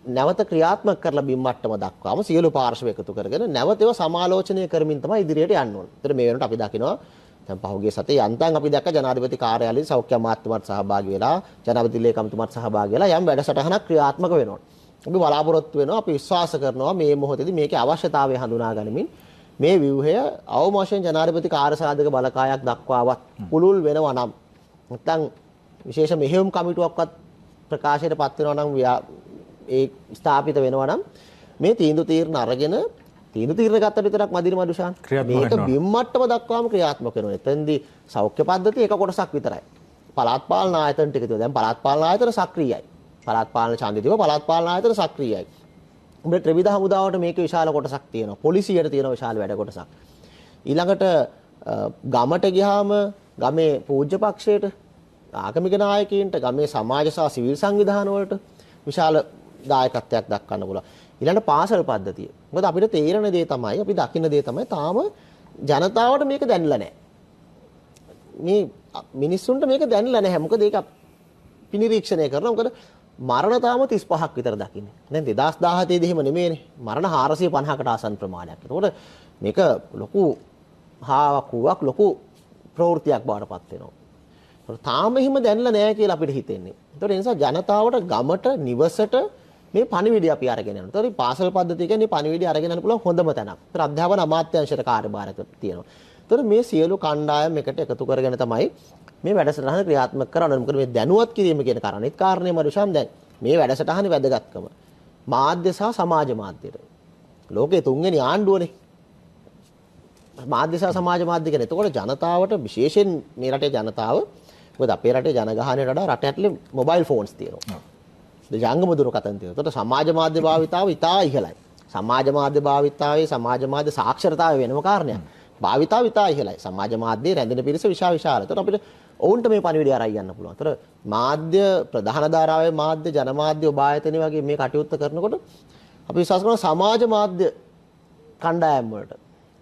නැවත ක්‍රියාත්මක කරලා බිම් මට්ටම දක්වාම සියලු පාර්ශව එකතු කරගෙන නැවත ඒවා සමාලෝචනය කරමින් තමයි ඉදිරියට යන්න ඕනේ. ඒතර මේ වෙනකොට අපි දකිනවා දැන් පහුගිය සතියේ යන්තම් අපි දැක්ක ජනාධිපති කාර්යාලයේ සෞඛ්‍ය අමාත්‍යතුමාත් සහභාගී වෙලා ජනාධිපති ලේකම්තුමාත් සහභාගී වෙලා යම් වැඩසටහනක් ක්‍රියාත්මක වෙනවා. අපි බලාපොරොත්තු වෙනවා අපි විශ්වාස කරනවා මේ මොහොතේදී මේකේ අවශ්‍යතාවය හඳුනා ගනිමින් මේ ව්‍යුහය අවම වශයෙන් ජනාධිපති කාර්යසාධක බලකායක් දක්වාවත් පුළුල් වෙනවා නම් නැත්නම් විශේෂ මෙහෙයුම් කමිටුවක්වත් ප්‍රකාශයට පත් වෙනවා නම් ඒ ස්ථාපිත වෙනවා නම් මේ තීන්දුව තීරණ අරගෙන තීන්දුව තීරණ ගත්තට විතරක් මදින මදුෂාන් මේක බිම් මට්ටම දක්වාම ක්‍රියාත්මක වෙනවා. එතෙන්දී සෞඛ්‍ය පද්ධතිය එක කොටසක් විතරයි. පළාත් පාලන ආයතන ටික තියෙනවා. දැන් පළාත් පාලන ආයතන සක්‍රියයි. පළාත් පාලන ඡන්දය තිබ්බ පළාත් පාලන ආයතන සක්‍රියයි. උඹේ ත්‍රිවිධ හමුදාවට මේක විශාල කොටසක් තියෙනවා. පොලිසියට තියෙන විශාල වැඩ කොටසක්. ඊළඟට ගමට ගියාම ගමේ පූජ්‍ය පක්ෂයට ආගමික නායකයින්ට ගමේ සමාජ සහ සිවිල් සංවිධාන වලට විශාල දායකත්වයක් දක්වන්න පුළුවන්. ඊළඟට පාසල් පද්ධතිය. මොකද අපිට තේරෙන දේ තමයි අපි දකින්න දේ තමයි තාම ජනතාවට මේක දැනලා නැහැ. මේ මිනිස්සුන්ට මේක දැනලා නැහැ. මොකද ඒක පිනිරීක්ෂණය කරනවා. මොකද මරණ තාම 35ක් විතර දකින්නේ. දැන් 2017 දී එහෙම නෙමෙයිනේ. මරණ 450කට ආසන්න ප්‍රමාණයක්. ඒකෝට මේක ලොකු හාවකුවක් ලොකු ප්‍රවෘත්තියක් බවට පත් වෙනවා. තාම එහෙම දැනලා නැහැ කියලා අපිට හිතෙන්නේ. ඒතකොට ඒ නිසා ජනතාවට ගමට නිවසට මේ පණිවිඩය අපි අරගෙන යනවා. ඒතකොට පාසල් පද්ධතිය කියන්නේ පණිවිඩය අරගෙන යන්න පුළුවන් හොඳම තැනක්. ඒතර අධ්‍යාපන අමාත්‍යාංශයට කාර්යභාරයක් තියෙනවා. ඒතකොට මේ සියලු කණ්ඩායම් එකට එකතු කරගෙන තමයි මේ වැඩසටහන ක්‍රියාත්මක කරන්නේ. මොකද මේ දැනුවත් කිරීම කියන කාරණේත් කාරණේ මරුෂම් දැන් මේ වැඩසටහනේ වැදගත්කම මාධ්‍ය සහ සමාජ මාධ්‍යයට. ලෝකේ තුන්වෙනි ආණ්ඩුවනේ. මාධ්‍ය සහ සමාජ මාධ්‍ය කියන්නේ. එතකොට ජනතාවට විශේෂයෙන් මේ රටේ ජනතාව මොකද අපේ රටේ ජනගහනයට වඩා රට ඇතුලේ මොබයිල් ෆෝන්ස් තියෙනවා. ජංගම දුරකථන තියෙනවා. එතකොට සමාජ මාධ්‍ය භාවිතාව ඉතා ඉහළයි. සමාජ මාධ්‍ය භාවිතාවේ සමාජ මාධ්‍ය සාක්ෂරතාවය වෙනම කාරණයක්. භාවිතාව ඉතා ඉහළයි. සමාජ මාධ්‍යයේ රැඳෙන පිරිස විශාලයි. එතකොට අපිට ඔවුන්ට මේ පණිවිඩය අරයි යන්න පුළුවන්. එතකොට මාධ්‍ය ප්‍රධාන ධාරාවේ මාධ්‍ය ජනමාධ්‍ය ඔබ ආයතන වගේ මේ කටයුත්ත කරනකොට අපි විශ්වාස කරනවා සමාජ මාධ්‍ය කණ්ඩායම් වලට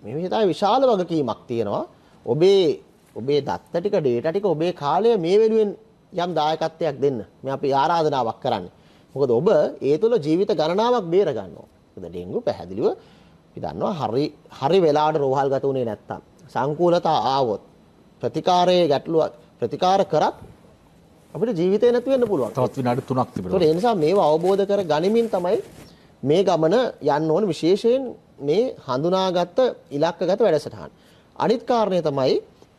මේ විදිහට විශාල වගකීමක් තියෙනවා. ඔබේ දත්ත ටික data ටික ඔබේ කාලය මේ වෙනුවෙන් යම් දායකත්වයක් දෙන්න. මේ අපි ආරාධනාවක් කරන්නේ. මොකද ඔබ ඒ තුළ ජීවිත ගණනාවක් බේර ගන්නවා. මොකද ඩෙන්ගු පැහැදිලිව අපි දන්නවා හරි වෙලාවට රෝහල් ගත උනේ නැත්තම් සංකූලතා ආවොත් ප්‍රතිකාරයේ ගැටලුවක් ප්‍රතිකාර කරත් අපිට ජීවිතේ නැති වෙන්න පුළුවන්. තවත් විනාඩි 3ක් තිබෙනවා. ඒ නිසා මේව අවබෝධ කර ගනිමින් තමයි මේ ගමන යන්න ඕන, විශේෂයෙන් මේ හඳුනාගත්ත ඉලක්කගත වැඩසටහන. අනිත් කාරණය තමයි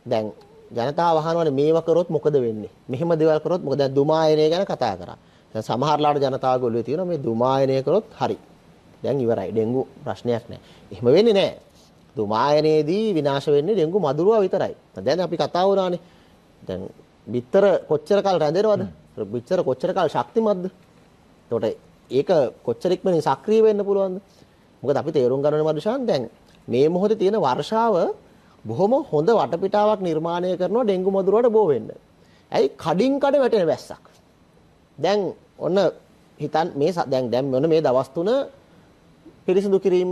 දැන් ජනතාව අහනවානේ මේව කරොත් මොකද වෙන්නේ? මෙහෙම දේවල් කරොත් මොකද? දැන් දුමායනය ගැන කතා කරා. දැන් සමහරලාට ජනතාව ගොළුවේ තියෙනවා මේ දුමායනය කරොත් හරි. දැන් ඉවරයි. ඩෙන්ගු ප්‍රශ්නයක් නැහැ. එහෙම වෙන්නේ නැහැ. දුමායනයේදී විනාශ වෙන්නේ ඩෙන්ගු මදුරුවා විතරයි. දැන් අපි කතා වුණානේ. දැන් බිත්තර කොච්චර කල් රැඳෙනවද? බිත්තර කොච්චර කල් ශක්තිමත්ද? එතකොට ඒක කොච්චර ඉක්මනින් සක්‍රිය වෙන්න පුළුවන්ද? මොකද අපි තේරුම් ගන්න ඕනේ මදුෂාන් දැන් මේ මොහොතේ තියෙන වර්ෂාව බොහොම හොඳ වටපිටාවක් නිර්මාණය කරනවා ඩෙන්ගු මදුරුවට බෝ වෙන්න. ඇයි කඩින් කඩ වැටෙන වැස්සක්. දැන් ඔන්න හිතන් මේ දැන් ඔන්න මේ දවස් තුන පිරිසිදු කිරීම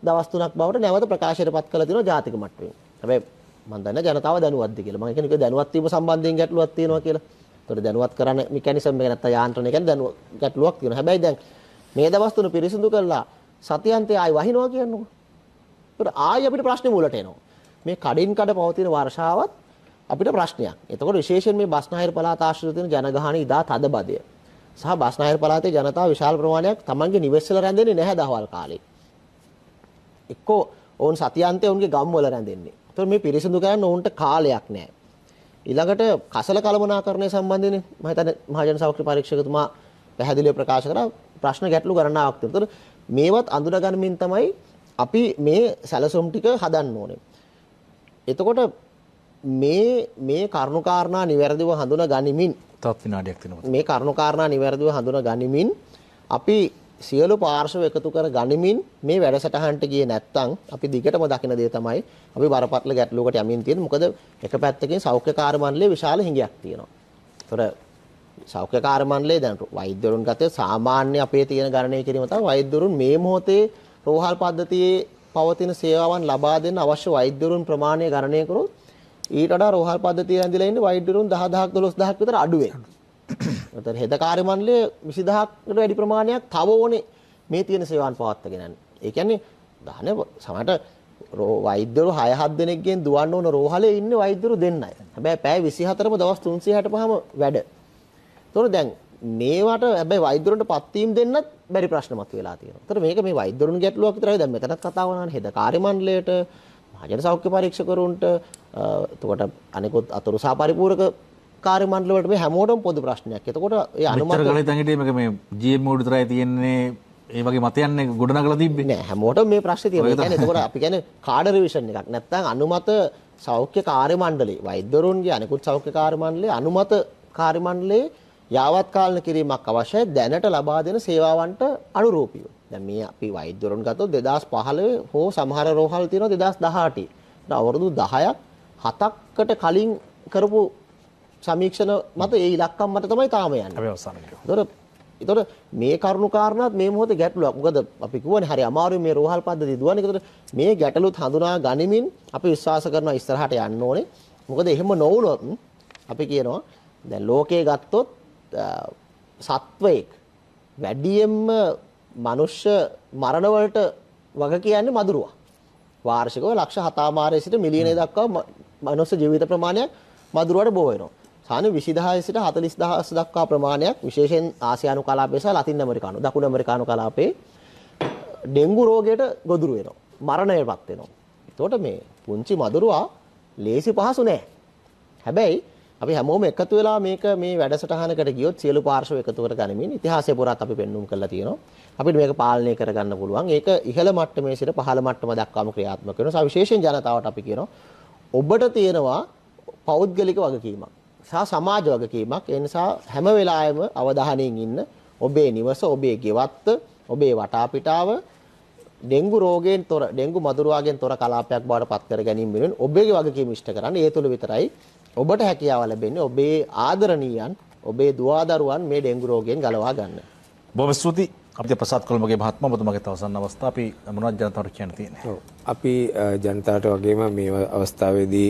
දවස් තුනක් බවට නැවත ප්‍රකාශයටපත් කළ තියෙනවා ජාතික මට්ටමින්. හැබැයි මම දන්නේ ජනතාව දැනුවත්ද කියලා. මම කියන්නේ දැනුවත් වීම සම්බන්ධයෙන් ගැටලුවක් තියෙනවා කියලා. ඒතකොට දැනුවත් කරන්න මෙකැනිසම් එක නැත්නම් යාන්ත්‍රණය කියන්නේ ගැටලුවක් තියෙනවා. හැබැයි දැන් මේ දවස් තුන පිරිසිදු කළා සතියන්තේ ආයි වහිනවා කියන්නකො. ඒතකොට ආයි අපිට ප්‍රශ්නේ මුලට එනවා. මේ කඩින් කඩ පවතින වර්ෂාවත් අපිට ප්‍රශ්නයක්. එතකොට විශේෂයෙන් මේ බස්නාහිර පළාත ආශ්‍රිත තියෙන ජනගහන ඉදා තදබදය සහ බස්නාහිර පළාතේ ජනතාව විශාල ප්‍රමාණයක් තමන්ගේ නිවෙස්වල රැඳෙන්නේ නැහැ දහවල් කාලේ. එක්කෝ ඔවුන් සතියන්තේ ඔවුන්ගේ ගම්වල රැඳෙන්නේ. ඒතකොට මේ පිරිසිදු කරන්න ඔවුන්ට කාලයක් නැහැ. ඊළඟට කසල කළමනාකරණය සම්බන්ධයෙන් මම හිතන්නේ මහජන සෞඛ්‍ය පරීක්ෂකතුමා පැහැදිලිව ප්‍රකාශ කරා ප්‍රශ්න ගැටලු ගණනාවක් තියෙනවා. ඒතකොට මේවත් අඳුනගන්නමින් තමයි අපි මේ සැලසුම් ටික හදන්න ඕනේ. එතකොට මේ කරුණාකාරණා නිවැරදිව හඳුනා ගනිමින් තවත් විනාඩියක් තියෙනවා. මේ කරුණාකාරණා නිවැරදිව හඳුනා ගනිමින් අපි සියලු පාර්ශව එකතු කර ගනිමින් මේ වැඩසටහනට ගියේ නැත්නම් අපි දිගටම දකින දේ තමයි අපි බරපතල ගැටලුවකට යමින් තියෙන්නේ. මොකද එක පැත්තකින් සෞඛ්‍ය කාර්ය මණ්ඩලයේ විශාල හිඟයක් තියෙනවා. ඒතර සෞඛ්‍ය කාර්ය මණ්ඩලයේ දැන් වෛද්‍යවරුන් ගත්තේ සාමාන්‍ය අපේ තියෙන ගණනය කිරීම තමයි වෛද්‍යවරුන් මේ මොහොතේ රෝහල් පද්ධතියේ පවතින සේවාවන් ලබා දෙන්න අවශ්‍ය වෛද්‍යවරුන් ප්‍රමාණය ගණනය කරොත් ඊට වඩා රෝහල් පද්ධතිය ඇඳලා ඉන්නේ වෛද්‍යවරුන් 10000ක් 12000ක් විතර අඩු වෙනවා. ඒතර හෙද කාර්ය මණ්ඩලයේ 20000කට වැඩි ප්‍රමාණයක් තව ඕනේ මේ තියෙන සේවාවන් පවත්වාගෙන යන්න. ඒ කියන්නේ දහනේ සමහරට වෛද්‍යවරු 6-7 දෙනෙක්ගෙන් දුවන්න ඕන රෝහලේ ඉන්නේ වෛද්‍යවරු දෙන්නයි. හැබැයි පැය 24ම දවස් 365ම වැඩ. ඒතකොට දැන් මේවට හැබැයි වෛද්‍යවරුන්ට පත්වීම දෙන්නත් බැරි ප්‍රශ්න මතුවලා තියෙනවා. ඒතර මේක මේ වෛද්‍යවරුන් ගැටලුවක් විතරයි. දැන් මෙතනත් කතා වුණානේ හෙද කාර්ය මණ්ඩලයට, මහජන සෞඛ්‍ය පරීක්ෂකවරුන්ට, එතකොට අනිකුත් අතුරු සහ පරිපූරක කාර්ය මණ්ඩල වලට මේ හැමෝටම පොදු ප්‍රශ්නයක්. එතකොට ඒ අනුමත මෙතර ගලේ තං හිටියේ මේක මේ GM උඩ විතරයි තියෙන්නේ. ඒ වගේ මතයන්නේ ගොඩනගලා තිබ්බේ නෑ. හැමෝටම මේ ප්‍රශ්නේ තියෙනවා. ඒ කියන්නේ එතකොට අපි කියන්නේ කාඩ රිවිෂන් එකක්. නැත්නම් අනුමත සෞඛ්‍ය කාර්ය මණ්ඩලේ වෛද්‍යවරුන්ගේ අනිකුත් සෞඛ්‍ය කාර්ය මණ්ඩලේ අනුමත කාර්ය මණ්ඩලේ යාවත් කාලන කිරීමක් අවශ්‍යයි දැනට ලබා දෙන සේවාවන්ට අනුරූපීව. දැන් මේ අපි වෛද්‍යවරුන් ගත්තොත් 2015 හෝ සමහර රෝහල් තියෙනවා 2018. අවුරුදු 10ක් 7කට කලින් කරපු සමීක්ෂණ මත ඒ ඉලක්කම් මත තමයි තාම යන්නේ. අපි අවසන් කරමු. ඒතකොට මේ කරුණු කාරණාත් මේ මොහොතේ ගැටලුවක්. මොකද අපි කියවනේ හරි අමාරුයි මේ රෝහල් පද්ධතිය දුවන්නේ. ඒතකොට මේ ගැටලුත් හඳුනා ගනිමින් අපි විශ්වාස කරනවා ඉස්සරහට යන්න ඕනේ. මොකද එහෙම නොවුනොත් අපි කියනවා දැන් ලෝකයේ ගත්තොත් සත්වයක වැඩියෙන්ම මනුෂ්‍ය මරණ වලට වග කියන්නේ මදුරුවා. වාර්ෂිකව ලක්ෂ 7මාරය සිට මිලියනය දක්වා මනුෂ්‍ය ජීවිත ප්‍රමාණයක් මදුරුවට බෝ වෙනවා. සාමාන්‍ය 20000 සිට 40000 දක්වා ප්‍රමාණයක් විශේෂයෙන් ආසියානු කලාපයේ සහ ලතින් ඇමරිකානු දකුණු ඇමරිකානු කලාපයේ ඩෙන්ගු රෝගයට ගොදුරු වෙනවා. මරණයටපත් වෙනවා. ඒතකොට මේ පුංචි මදුරුවා ලේසි පහසු නෑ. හැබැයි අපි හැමෝම එකතු වෙලා මේක මේ වැඩසටහනකට ගියොත් සියලු පාර්ශව එකතු කර ගනිමින් ඉතිහාසය පුරාත් අපි පෙන්눔 කරලා තියෙනවා. අපිට මේක පාලනය කරගන්න පුළුවන්. ඒක ඉහළ මට්ටමේ සිට පහළ මට්ටම දක්වාම ක්‍රියාත්මක වෙනවා. විශේෂයෙන් ජනතාවට අපි කියනවා ඔබට තියෙනවා පෞද්ගලික වගකීමක් සහ සමාජ වගකීමක්. ඒ නිසා හැම වෙලාවෙම අවධානයෙන් ඉන්න ඔබේ නිවස, ඔබේ ගෙවත්ත, ඔබේ වටාපිටාව ඩෙන්ගු රෝගයෙන් තොර, ඩෙන්ගු මදුරුවාගෙන් තොර කලාපයක් බවට පත් කර ගැනීම වෙනුවෙන් ඔබේ වගකීම ඉෂ්ට කරන්න. ඒ තුළ විතරයි ඔබට හැකියාව ලැබෙන්නේ ඔබේ ආදරණීයන්, ඔබේ දුවදරුවන් මේ ඩෙන්ගු රෝගයෙන් ගලවා ගන්න. බොහොම ස්තුතියි අපිට ප්‍රසාද් කොළඹගේ මහත්මයා ඔබතුමාගේ අවසන් අවස්ථාව අපි මොනවද ජනතාවට කියන්න තියෙන්නේ? අපි ජනතාවට වගේම මේ අවස්ථාවේදී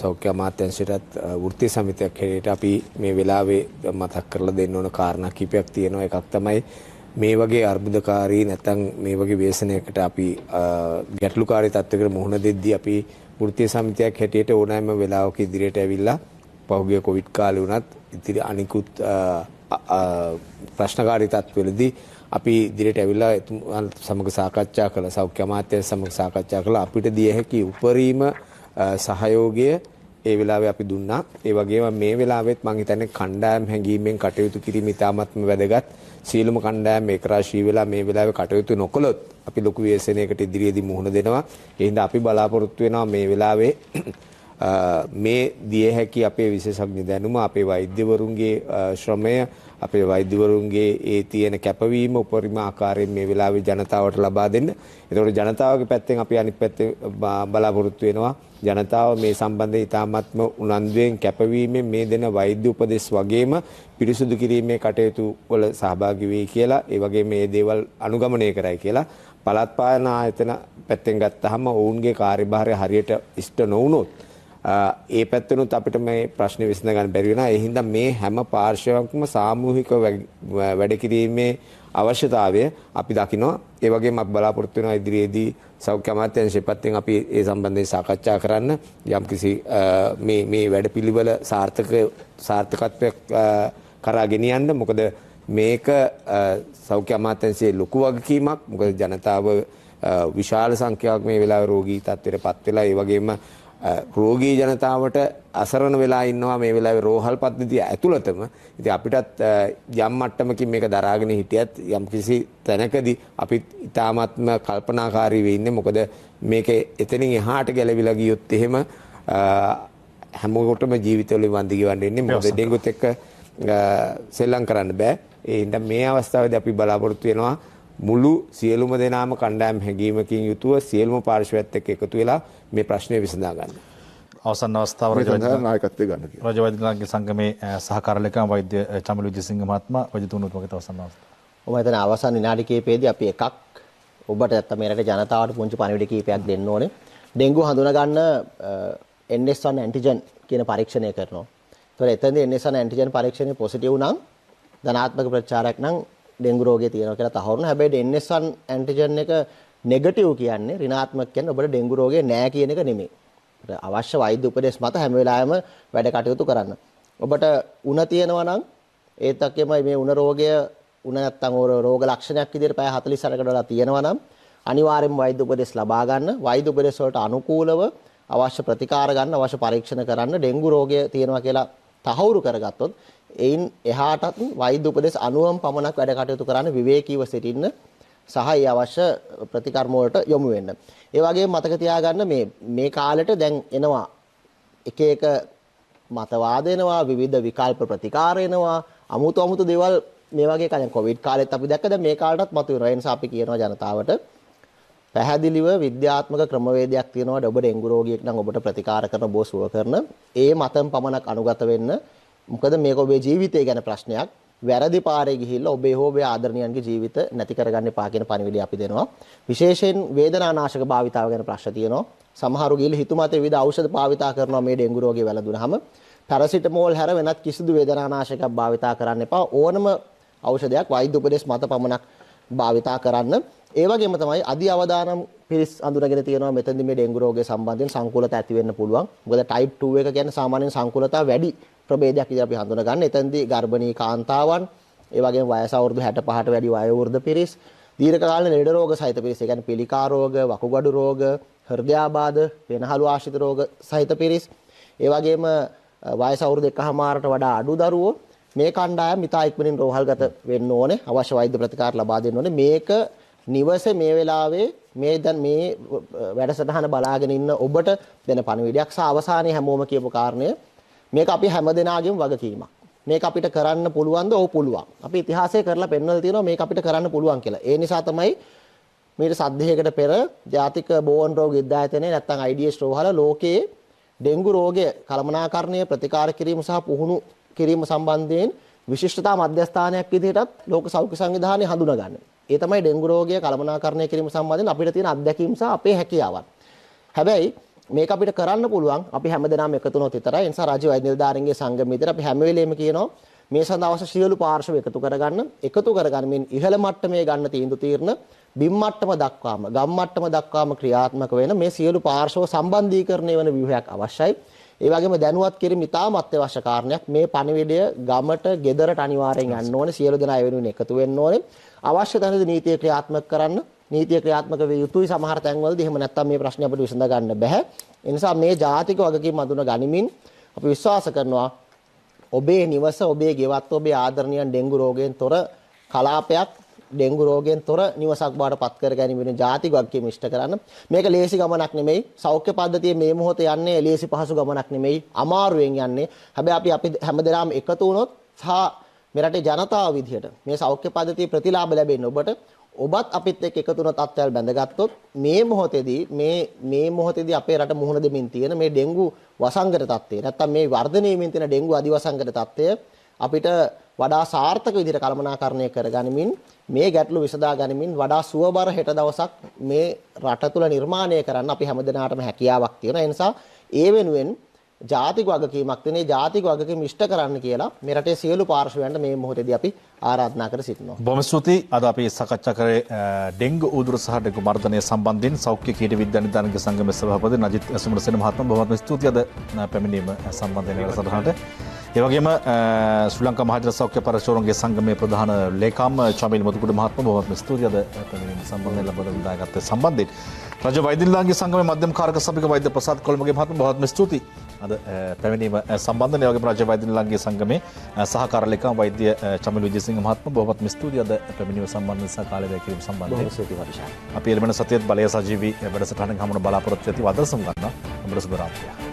සෞඛ්‍ය අමාත්‍යාංශයටත් වෘත්තීය සමිතියක් හැටියට අපි මේ වෙලාවේ මතක් කරලා දෙන්න ඕන කාරණා කිහිපයක් තියෙනවා. එකක් තමයි මේ වගේ අර්බුදකාරී නැත්නම් මේ වගේ ව්‍යසනයකට අපි ගැටලුකාරී තත්ත්වයකට මුහුණ දෙද්දී අපි වෘත්තීය සමිතියක් හැටියට ඕනෑම වෙලාවක ඉදිරියට ඇවිල්ලා පහුගිය කොවිඩ් කාලේ වුණත් ඉතිරි අනිකුත් ප්‍රශ්නකාරී තත්ත්වවලදී අපි ඉදිරියට ඇවිල්ලා සමග සාකච්ඡා කළා. සෞඛ්‍ය අමාත්‍යාංශ සමග සාකච්ඡා කළා. අපිට දිය හැකි උපරිම සහයෝගය ඒ වෙලාවේ අපි දුන්නා. ඒ වගේම මේ වෙලාවෙත් මම හිතන්නේ කණ්ඩායම් හැඟීමෙන් කටයුතු කිරීම ඉතාමත්ම වැදගත්. සියලුම කණ්ඩායම් ඒකරාශී වෙලා මේ වෙලාවේ කටයුතු නොකළොත් අපි ලොකු ව්‍යසනයකට ඉදිරියේදී මුහුණ දෙනවා. ඒ හින්දා අපි බලාපොරොත්තු වෙනවා මේ වෙලාවේ මේ දිය හැකි අපේ විශේෂඥ දැනුම, අපේ වෛද්‍යවරුන්ගේ ශ්‍රමය, අපේ වෛද්‍යවරුන්ගේ ඒ තියෙන කැපවීම උපරිම ආකාරයෙන් මේ වෙලාවේ ජනතාවට ලබා දෙන්න. ඒතකොට ජනතාවගේ පැත්තෙන් අපි අනිත් පැත්තේ බලාපොරොත්තු වෙනවා ජනතාව මේ සම්බන්ධයෙන් ඉතාමත්ම උනන්දුවෙන් කැපවීමෙන් මේ දෙන වෛද්‍ය උපදෙස් වගේම පිරිසුදු කිරීමේ කටයුතු වල සහභාගී වෙයි කියලා, ඒ වගේම මේ දේවල් අනුගමනය කරයි කියලා. පළාත් පාලන ආයතන පැත්තෙන් ගත්තාම ඔවුන්ගේ කාර්යභාරය හරියට ඉෂ්ට නොවුනොත් ඒ පැත්තනොත් අපිට මේ ප්‍රශ්නේ විසඳ ගන්න බැරි වෙනවා. ඒ හින්දා මේ හැම පාර්ශවයක්ම සාමූහික වැඩ කිරීමේ අවශ්‍යතාවය අපි දකිනවා. ඒ වගේම අපි බලාපොරොත්තු වෙනවා ඉදිරියේදී සෞඛ්‍ය අමාත්‍යාංශයෙන් පැත්තෙන් අපි ඒ සම්බන්ධයෙන් සාකච්ඡා කරන්න යම්කිසි මේ වැඩපිළිවෙල සාර්ථකත්වයක් කරා ගෙනියන්න. මොකද මේක සෞඛ්‍ය අමාත්‍යාංශයේ ලොකු වගකීමක්. මොකද ජනතාව විශාල සංඛ්‍යාවක් මේ වෙලාවේ රෝගී තත්ත්වයටපත් වෙලා, ඒ වගේම රෝගී ජනතාවට අසරණ වෙලා ඉන්නවා මේ වෙලාවේ රෝහල් පද්ධතිය ඇතුළතම. ඉතින් අපිටත් යම් මට්ටමකින් මේක දරාගෙන හිටියත් යම් කිසි තැනකදී අපි ඉතාමත්ම කල්පනාකාරී වෙ ඉන්නේ. මොකද මේක එතනින් එහාට ගැලවිලා ගියොත් එහෙම හැමෝටම ජීවිතවල වන්දි ගෙවන්න ඉන්නේ. මොකද ඩෙන්ගුත් එක්ක සෙල්ලම් කරන්න බෑ. ඒ හින්දා මේ අවස්ථාවේදී අපි බලාපොරොත්තු වෙනවා මුළු සියලුම දෙනාම කණ්ඩායම් හැඟීමකින් යුතුව සියලුම පාර්ශවයත් එක්ක එකතු වෙලා මේ ප්‍රශ්නය විසඳා ගන්න. අවසන් අවස්ථාව නායකත්වය ගන්න කියලා. රජ වෛද්‍යනායක සංගමේ සහකාර ලේකම් වෛද්‍ය චමලු විජේසිංහ මහත්මයා වෛද්‍යතුමනුත් වගේ අවසන් අවස්ථාව. මම හිතන අවසන් විනාඩි කිහිපෙදී අපි එකක් ඔබට නැත්නම් මේ රටේ ජනතාවට පුංචි පණිවිඩ කිහිපයක් දෙන්න ඕනේ. ඩෙන්ගු හඳුනා ගන්න NS1 ඇන්ටිජන් කියන පරීක්ෂණය කරනවා. ඒතකොට එතනදී NS1 ඇන්ටිජන් පරීක්ෂණය පොසිටිව් නම් ධනාත්මක ප්‍රතිචාරයක් නම් ඩෙන්ගු රෝගය තියෙනවා කියලා තහවුරු. හැබැයි NS1 ඇන්ටිජන් එක නෙගටිව් කියන්නේ ඍණාත්මක කියන්නේ ඔබට ඩෙන්ගු රෝගය නෑ කියන එක නෙමෙයි. අවශ්‍ය වෛද්‍ය උපදෙස් මත හැම වෙලාවෙම වැඩ කටයුතු කරන්න. ඔබට උණ තියෙනවා නම් ඒත් එක්කම මේ උණ රෝගය උණ නැත්තම් රෝග ලක්ෂණයක් විදිහට පැය 48කට වඩා තියෙනවා නම් අනිවාර්යෙන්ම වෛද්‍ය උපදෙස් ලබා ගන්න. වෛද්‍ය උපදෙස් වලට අනුකූලව අවශ්‍ය ප්‍රතිකාර ගන්න, අවශ්‍ය පරීක්ෂණ කරන්න. ඩෙන්ගු රෝගය තියෙනවා කියලා තහවුරු කරගත්තොත් එයින් එහාටත් වෛද්‍ය උපදෙස් අනුවම පමණක් වැඩ කටයුතු කරන්න, විවේකීව සිටින්න සහ ඒ අවශ්‍ය ප්‍රතිකර්ම වලට යොමු වෙන්න. ඒ වගේම මතක තියාගන්න මේ කාලෙට දැන් එනවා එක එක මතවාද එනවා, විවිධ විකල්ප ප්‍රතිකාර එනවා, අමුතු දේවල් මේ වගේ කාලෙන් කොවිඩ් කාලෙත් අපි දැක්ක. දැන් මේ කාලටත් මතුවෙනවා. ඒ නිසා අපි කියනවා ජනතාවට පැහැදිලිව විද්‍යාත්මක ක්‍රමවේදයක් තියෙනවා. ඔබ ඩෙන්ගු රෝගියෙක් නම් ඔබට ප්‍රතිකාර කරන බොහෝ සුව කරන ඒ මතම් පමණක් අනුගත වෙන්න. මොකද මේක ඔබේ ජීවිතය ගැන ප්‍රශ්නයක්. වැරදි පාරේ ගිහිල්ලා ඔබේ හෝ ඔබේ ආදරණියන්ගේ ජීවිත නැති කරගන්න එපා කියන පණිවිඩය අපි දෙනවා. විශේෂයෙන් වේදනානාශක භාවිතාව ගැන ප්‍රශ්න තියෙනවා. සමහරු ගිහිල්ලා හිතුමතේ විවිධ ඖෂධ භාවිතා කරනවා මේ ඩෙන්ගු රෝගය වැළඳුනහම. පැරසිටමෝල් හැර වෙනත් කිසිදු වේදනානාශකයක් භාවිතා කරන්න එපා. ඕනම ඖෂධයක් වෛද්‍ය උපදෙස් මත පමණක් භාවිතා කරන්න. ඒ වගේම තමයි අධි අවදානම් පිරිස් අඳුනගෙන තියෙනවා මෙතනදී මේ ඩෙන්ගු රෝගය සම්බන්ධයෙන් සංකූලතා ඇති වෙන්න පුළුවන්. මොකද ටයිප් 2 එක කියන්නේ සාමාන්‍යයෙන් සංකූලතා වැඩි ප්‍රභේදයක් විදිහට අපි හඳුනා ගන්න. එතෙන්දී ගර්භණී කාන්තාවන්, ඒ වගේම වයස අවුරුදු 65ට වැඩි වයෝවෘද්ධ පිරිස්, දීර්ඝකාලීන ලෙඩ රෝග සහිත පිරිස්, ඒ කියන්නේ පිළිකා රෝග, වකුගඩු රෝග, හෘදයාබාධ, වෙනහළු ආශ්‍රිත රෝග සහිත පිරිස්, ඒ වගේම වයස අවුරුදු 1කමාරට වඩා අඩු දරුවෝ මේ කණ්ඩායම ඉතා ඉක්මනින් රෝහල්ගත වෙන්න ඕනේ. අවශ්‍ය වෛද්‍ය ප්‍රතිකාර ලබා දෙන්න ඕනේ. මේක නිවසේ මේ වෙලාවේ මේ දැන් මේ වැඩසටහන බලාගෙන ඉන්න ඔබට දෙන පණිවිඩයක් සහ අවසානයේ හැමෝම කියපු කාරණය මේක අපි හැමදෙනාගේම වගකීමක්. මේක අපිට කරන්න පුළුවන්ද? ඔව් පුළුවන්. අපි ඉතිහාසය කරලා පෙන්වලා තියෙනවා මේක අපිට කරන්න පුළුවන් කියලා. ඒ නිසා තමයි මේක සද්දයකට පෙර ජාතික බෝවන් රෝග විද්‍යායතනයේ නැත්නම් IDS රෝහල ලෝකයේ ඩෙන්ගු රෝගය කළමනාකරණය ප්‍රතිකාර කිරීම සහ පුහුණු කිරීම සම්බන්ධයෙන් විශිෂ්ටතා මධ්‍යස්ථානයක් විදිහටත් ලෝක සෞඛ්‍ය සංවිධානය හඳුනාගන්නේ. ඒ තමයි ඩෙන්ගු රෝගය කළමනාකරණය කිරීම සම්බන්ධයෙන් අපිට තියෙන අත්දැකීම් සහ අපේ හැකියාවන්. හැබැයි මේක අපිට කරන්න පුළුවන් අපි හැමදෙනාම එකතු වුණොත් විතරයි. ඒ නිසා රාජ්‍ය වෛද්‍ය නිලධාරීන්ගේ සංගමය විතර අපි හැම වෙලෙම කියනවා මේ සඳහා අවශ්‍ය සියලු පාර්ශ්ව එකතු කරගන්නමින් ඉහළ මට්ටමේ ගන්න තීන්දුව తీරන බිම් මට්ටම දක්වාම ගම් මට්ටම දක්වාම ක්‍රියාත්මක වෙන මේ සියලු පාර්ශ්ව සම්බන්ධීකරණය වෙන ව්‍යුහයක් අවශ්‍යයි. ඒ වගේම දැනුවත් කිරීම ඉතාම අත්‍යවශ්‍ය කාරණයක්. මේ පණිවිඩය ගමට, ගෙදරට අනිවාර්යෙන් යන්න ඕනේ. සියලු දෙනා ඒ වෙනුවෙන් එකතු වෙන්න ඕනේ. අවශ්‍ය තැනදී නීතිය ක්‍රියාත්මක කරන්න. නීතිය ක්‍රියාත්මක වේ යුතුයි සමහර තැන්වලදී. එහෙම නැත්නම් මේ ප්‍රශ්නේ අපිට විසඳ ගන්න බෑ. ඒ නිසා මේ ජාතික වගකීම් අඳුන ගනිමින් අපි විශ්වාස කරනවා ඔබේ නිවස, ඔබේ ගෙවත්, ඔබේ ආදරණීයන් ඩෙන්ගු රෝගයෙන් තොර කලාපයක්, ඩෙන්ගු රෝගයෙන් තොර නිවසක් බවට පත් කර ගැනීම වෙන ජාතික වගකීම ඉෂ්ට කරන්න. මේක ලේසි ගමනක් නෙමෙයි. සෞඛ්‍ය පද්ධතියේ මේ මොහොතේ යන්නේ ලේසි පහසු ගමනක් නෙමෙයි. අමාරුවෙන් යන්නේ. හැබැයි අපි හැමදෙනාම එකතු වුණොත් සහ මේ රටේ ජනතාව විදිහට මේ සෞඛ්‍ය පද්ධතියේ ප්‍රතිලාභ ලැබෙන්නේ ඔබත් අපිත් එක්ක එකතු වුණොත් අත්වල බැඳගත්තොත් මේ මොහොතේදී අපේ රට මුහුණ දෙමින් තියෙන මේ ඩෙන්ගු වසංගත තත්ත්වය නැත්තම් මේ වර්ධනය වෙමින් තියෙන ඩෙන්ගු අදිවසංගත තත්ත්වය අපිට වඩා සාර්ථක විදිහට කළමනාකරණය කරගනිමින් මේ ගැටලු විසඳා ගනිමින් වඩා සුවබර හෙට දවසක් මේ රට තුල නිර්මාණය කරන්න අපි හැමදෙනාටම හැකියාවක් තියෙනවා. ඒ නිසා ඒ වෙනුවෙන් ජාතික වගකීමක් තියෙනේ ජාතික වගකීම ඉෂ්ට කරන්න කියලා මේ රටේ සියලු පාර්ශවයන්ට මේ මොහොතේදී අපි ආරාධනා කර සිටිනවා. බොහොම ස්තුතියි. අද අපි සාකච්ඡා කරේ ඩෙන්ගු උදුර සහ ඩෙන්ගු මර්ධනය සම්බන්ධයෙන් සෞඛ්‍ය කීට විද්‍යා නිධානක සංගමයේ සභාපති නජිත් සුමරසේන මහත්මයා බොහොම ස්තුතියි අද පැමිණීම සම්බන්ධයෙන් වැඩසටහනට. ඒ වගේම ශ්‍රී ලංකා මහජන සෞඛ්‍ය පරිශෝධනගේ සංගමයේ ප්‍රධාන ලේකම් චමිල් මුතුකුඩ මහත්මයා බොහොම ස්තුතියි අද පැමිණීම සම්බන්ධයෙන් ලබන දායකත්වය සම්බන්ධයෙන්. රජ වෛද්‍ය නිලධාරීන්ගේ සංගමයේ මධ්‍යම කාරක සභික වෛද්‍ය ප්‍රසාද් කොළඹගේ මහත්මයා බොහොම ස්තුතියි. අද පැමිණීම සම්බන්ධයෙන් ඒ වගේම රජ වෛද්‍ය නිලධාරීන්ගේ සංගමයේ සහකාර ලේකම් වෛද්‍ය චමිල් විජේසිංහ මහත්මයා බොහොම ස්තුතියි අද පැමිණීම සම්බන්ධයෙන් සහ කාලය වැය කිරීම සම්බන්ධයෙන්. අපි එළඹෙන සතියේ බලය සජීවී වැඩසටහනක හමුවන බලාපොරොත්තු ඇති වදසම් ගන්නවා. අපේ සුබ රාත්‍රියක්.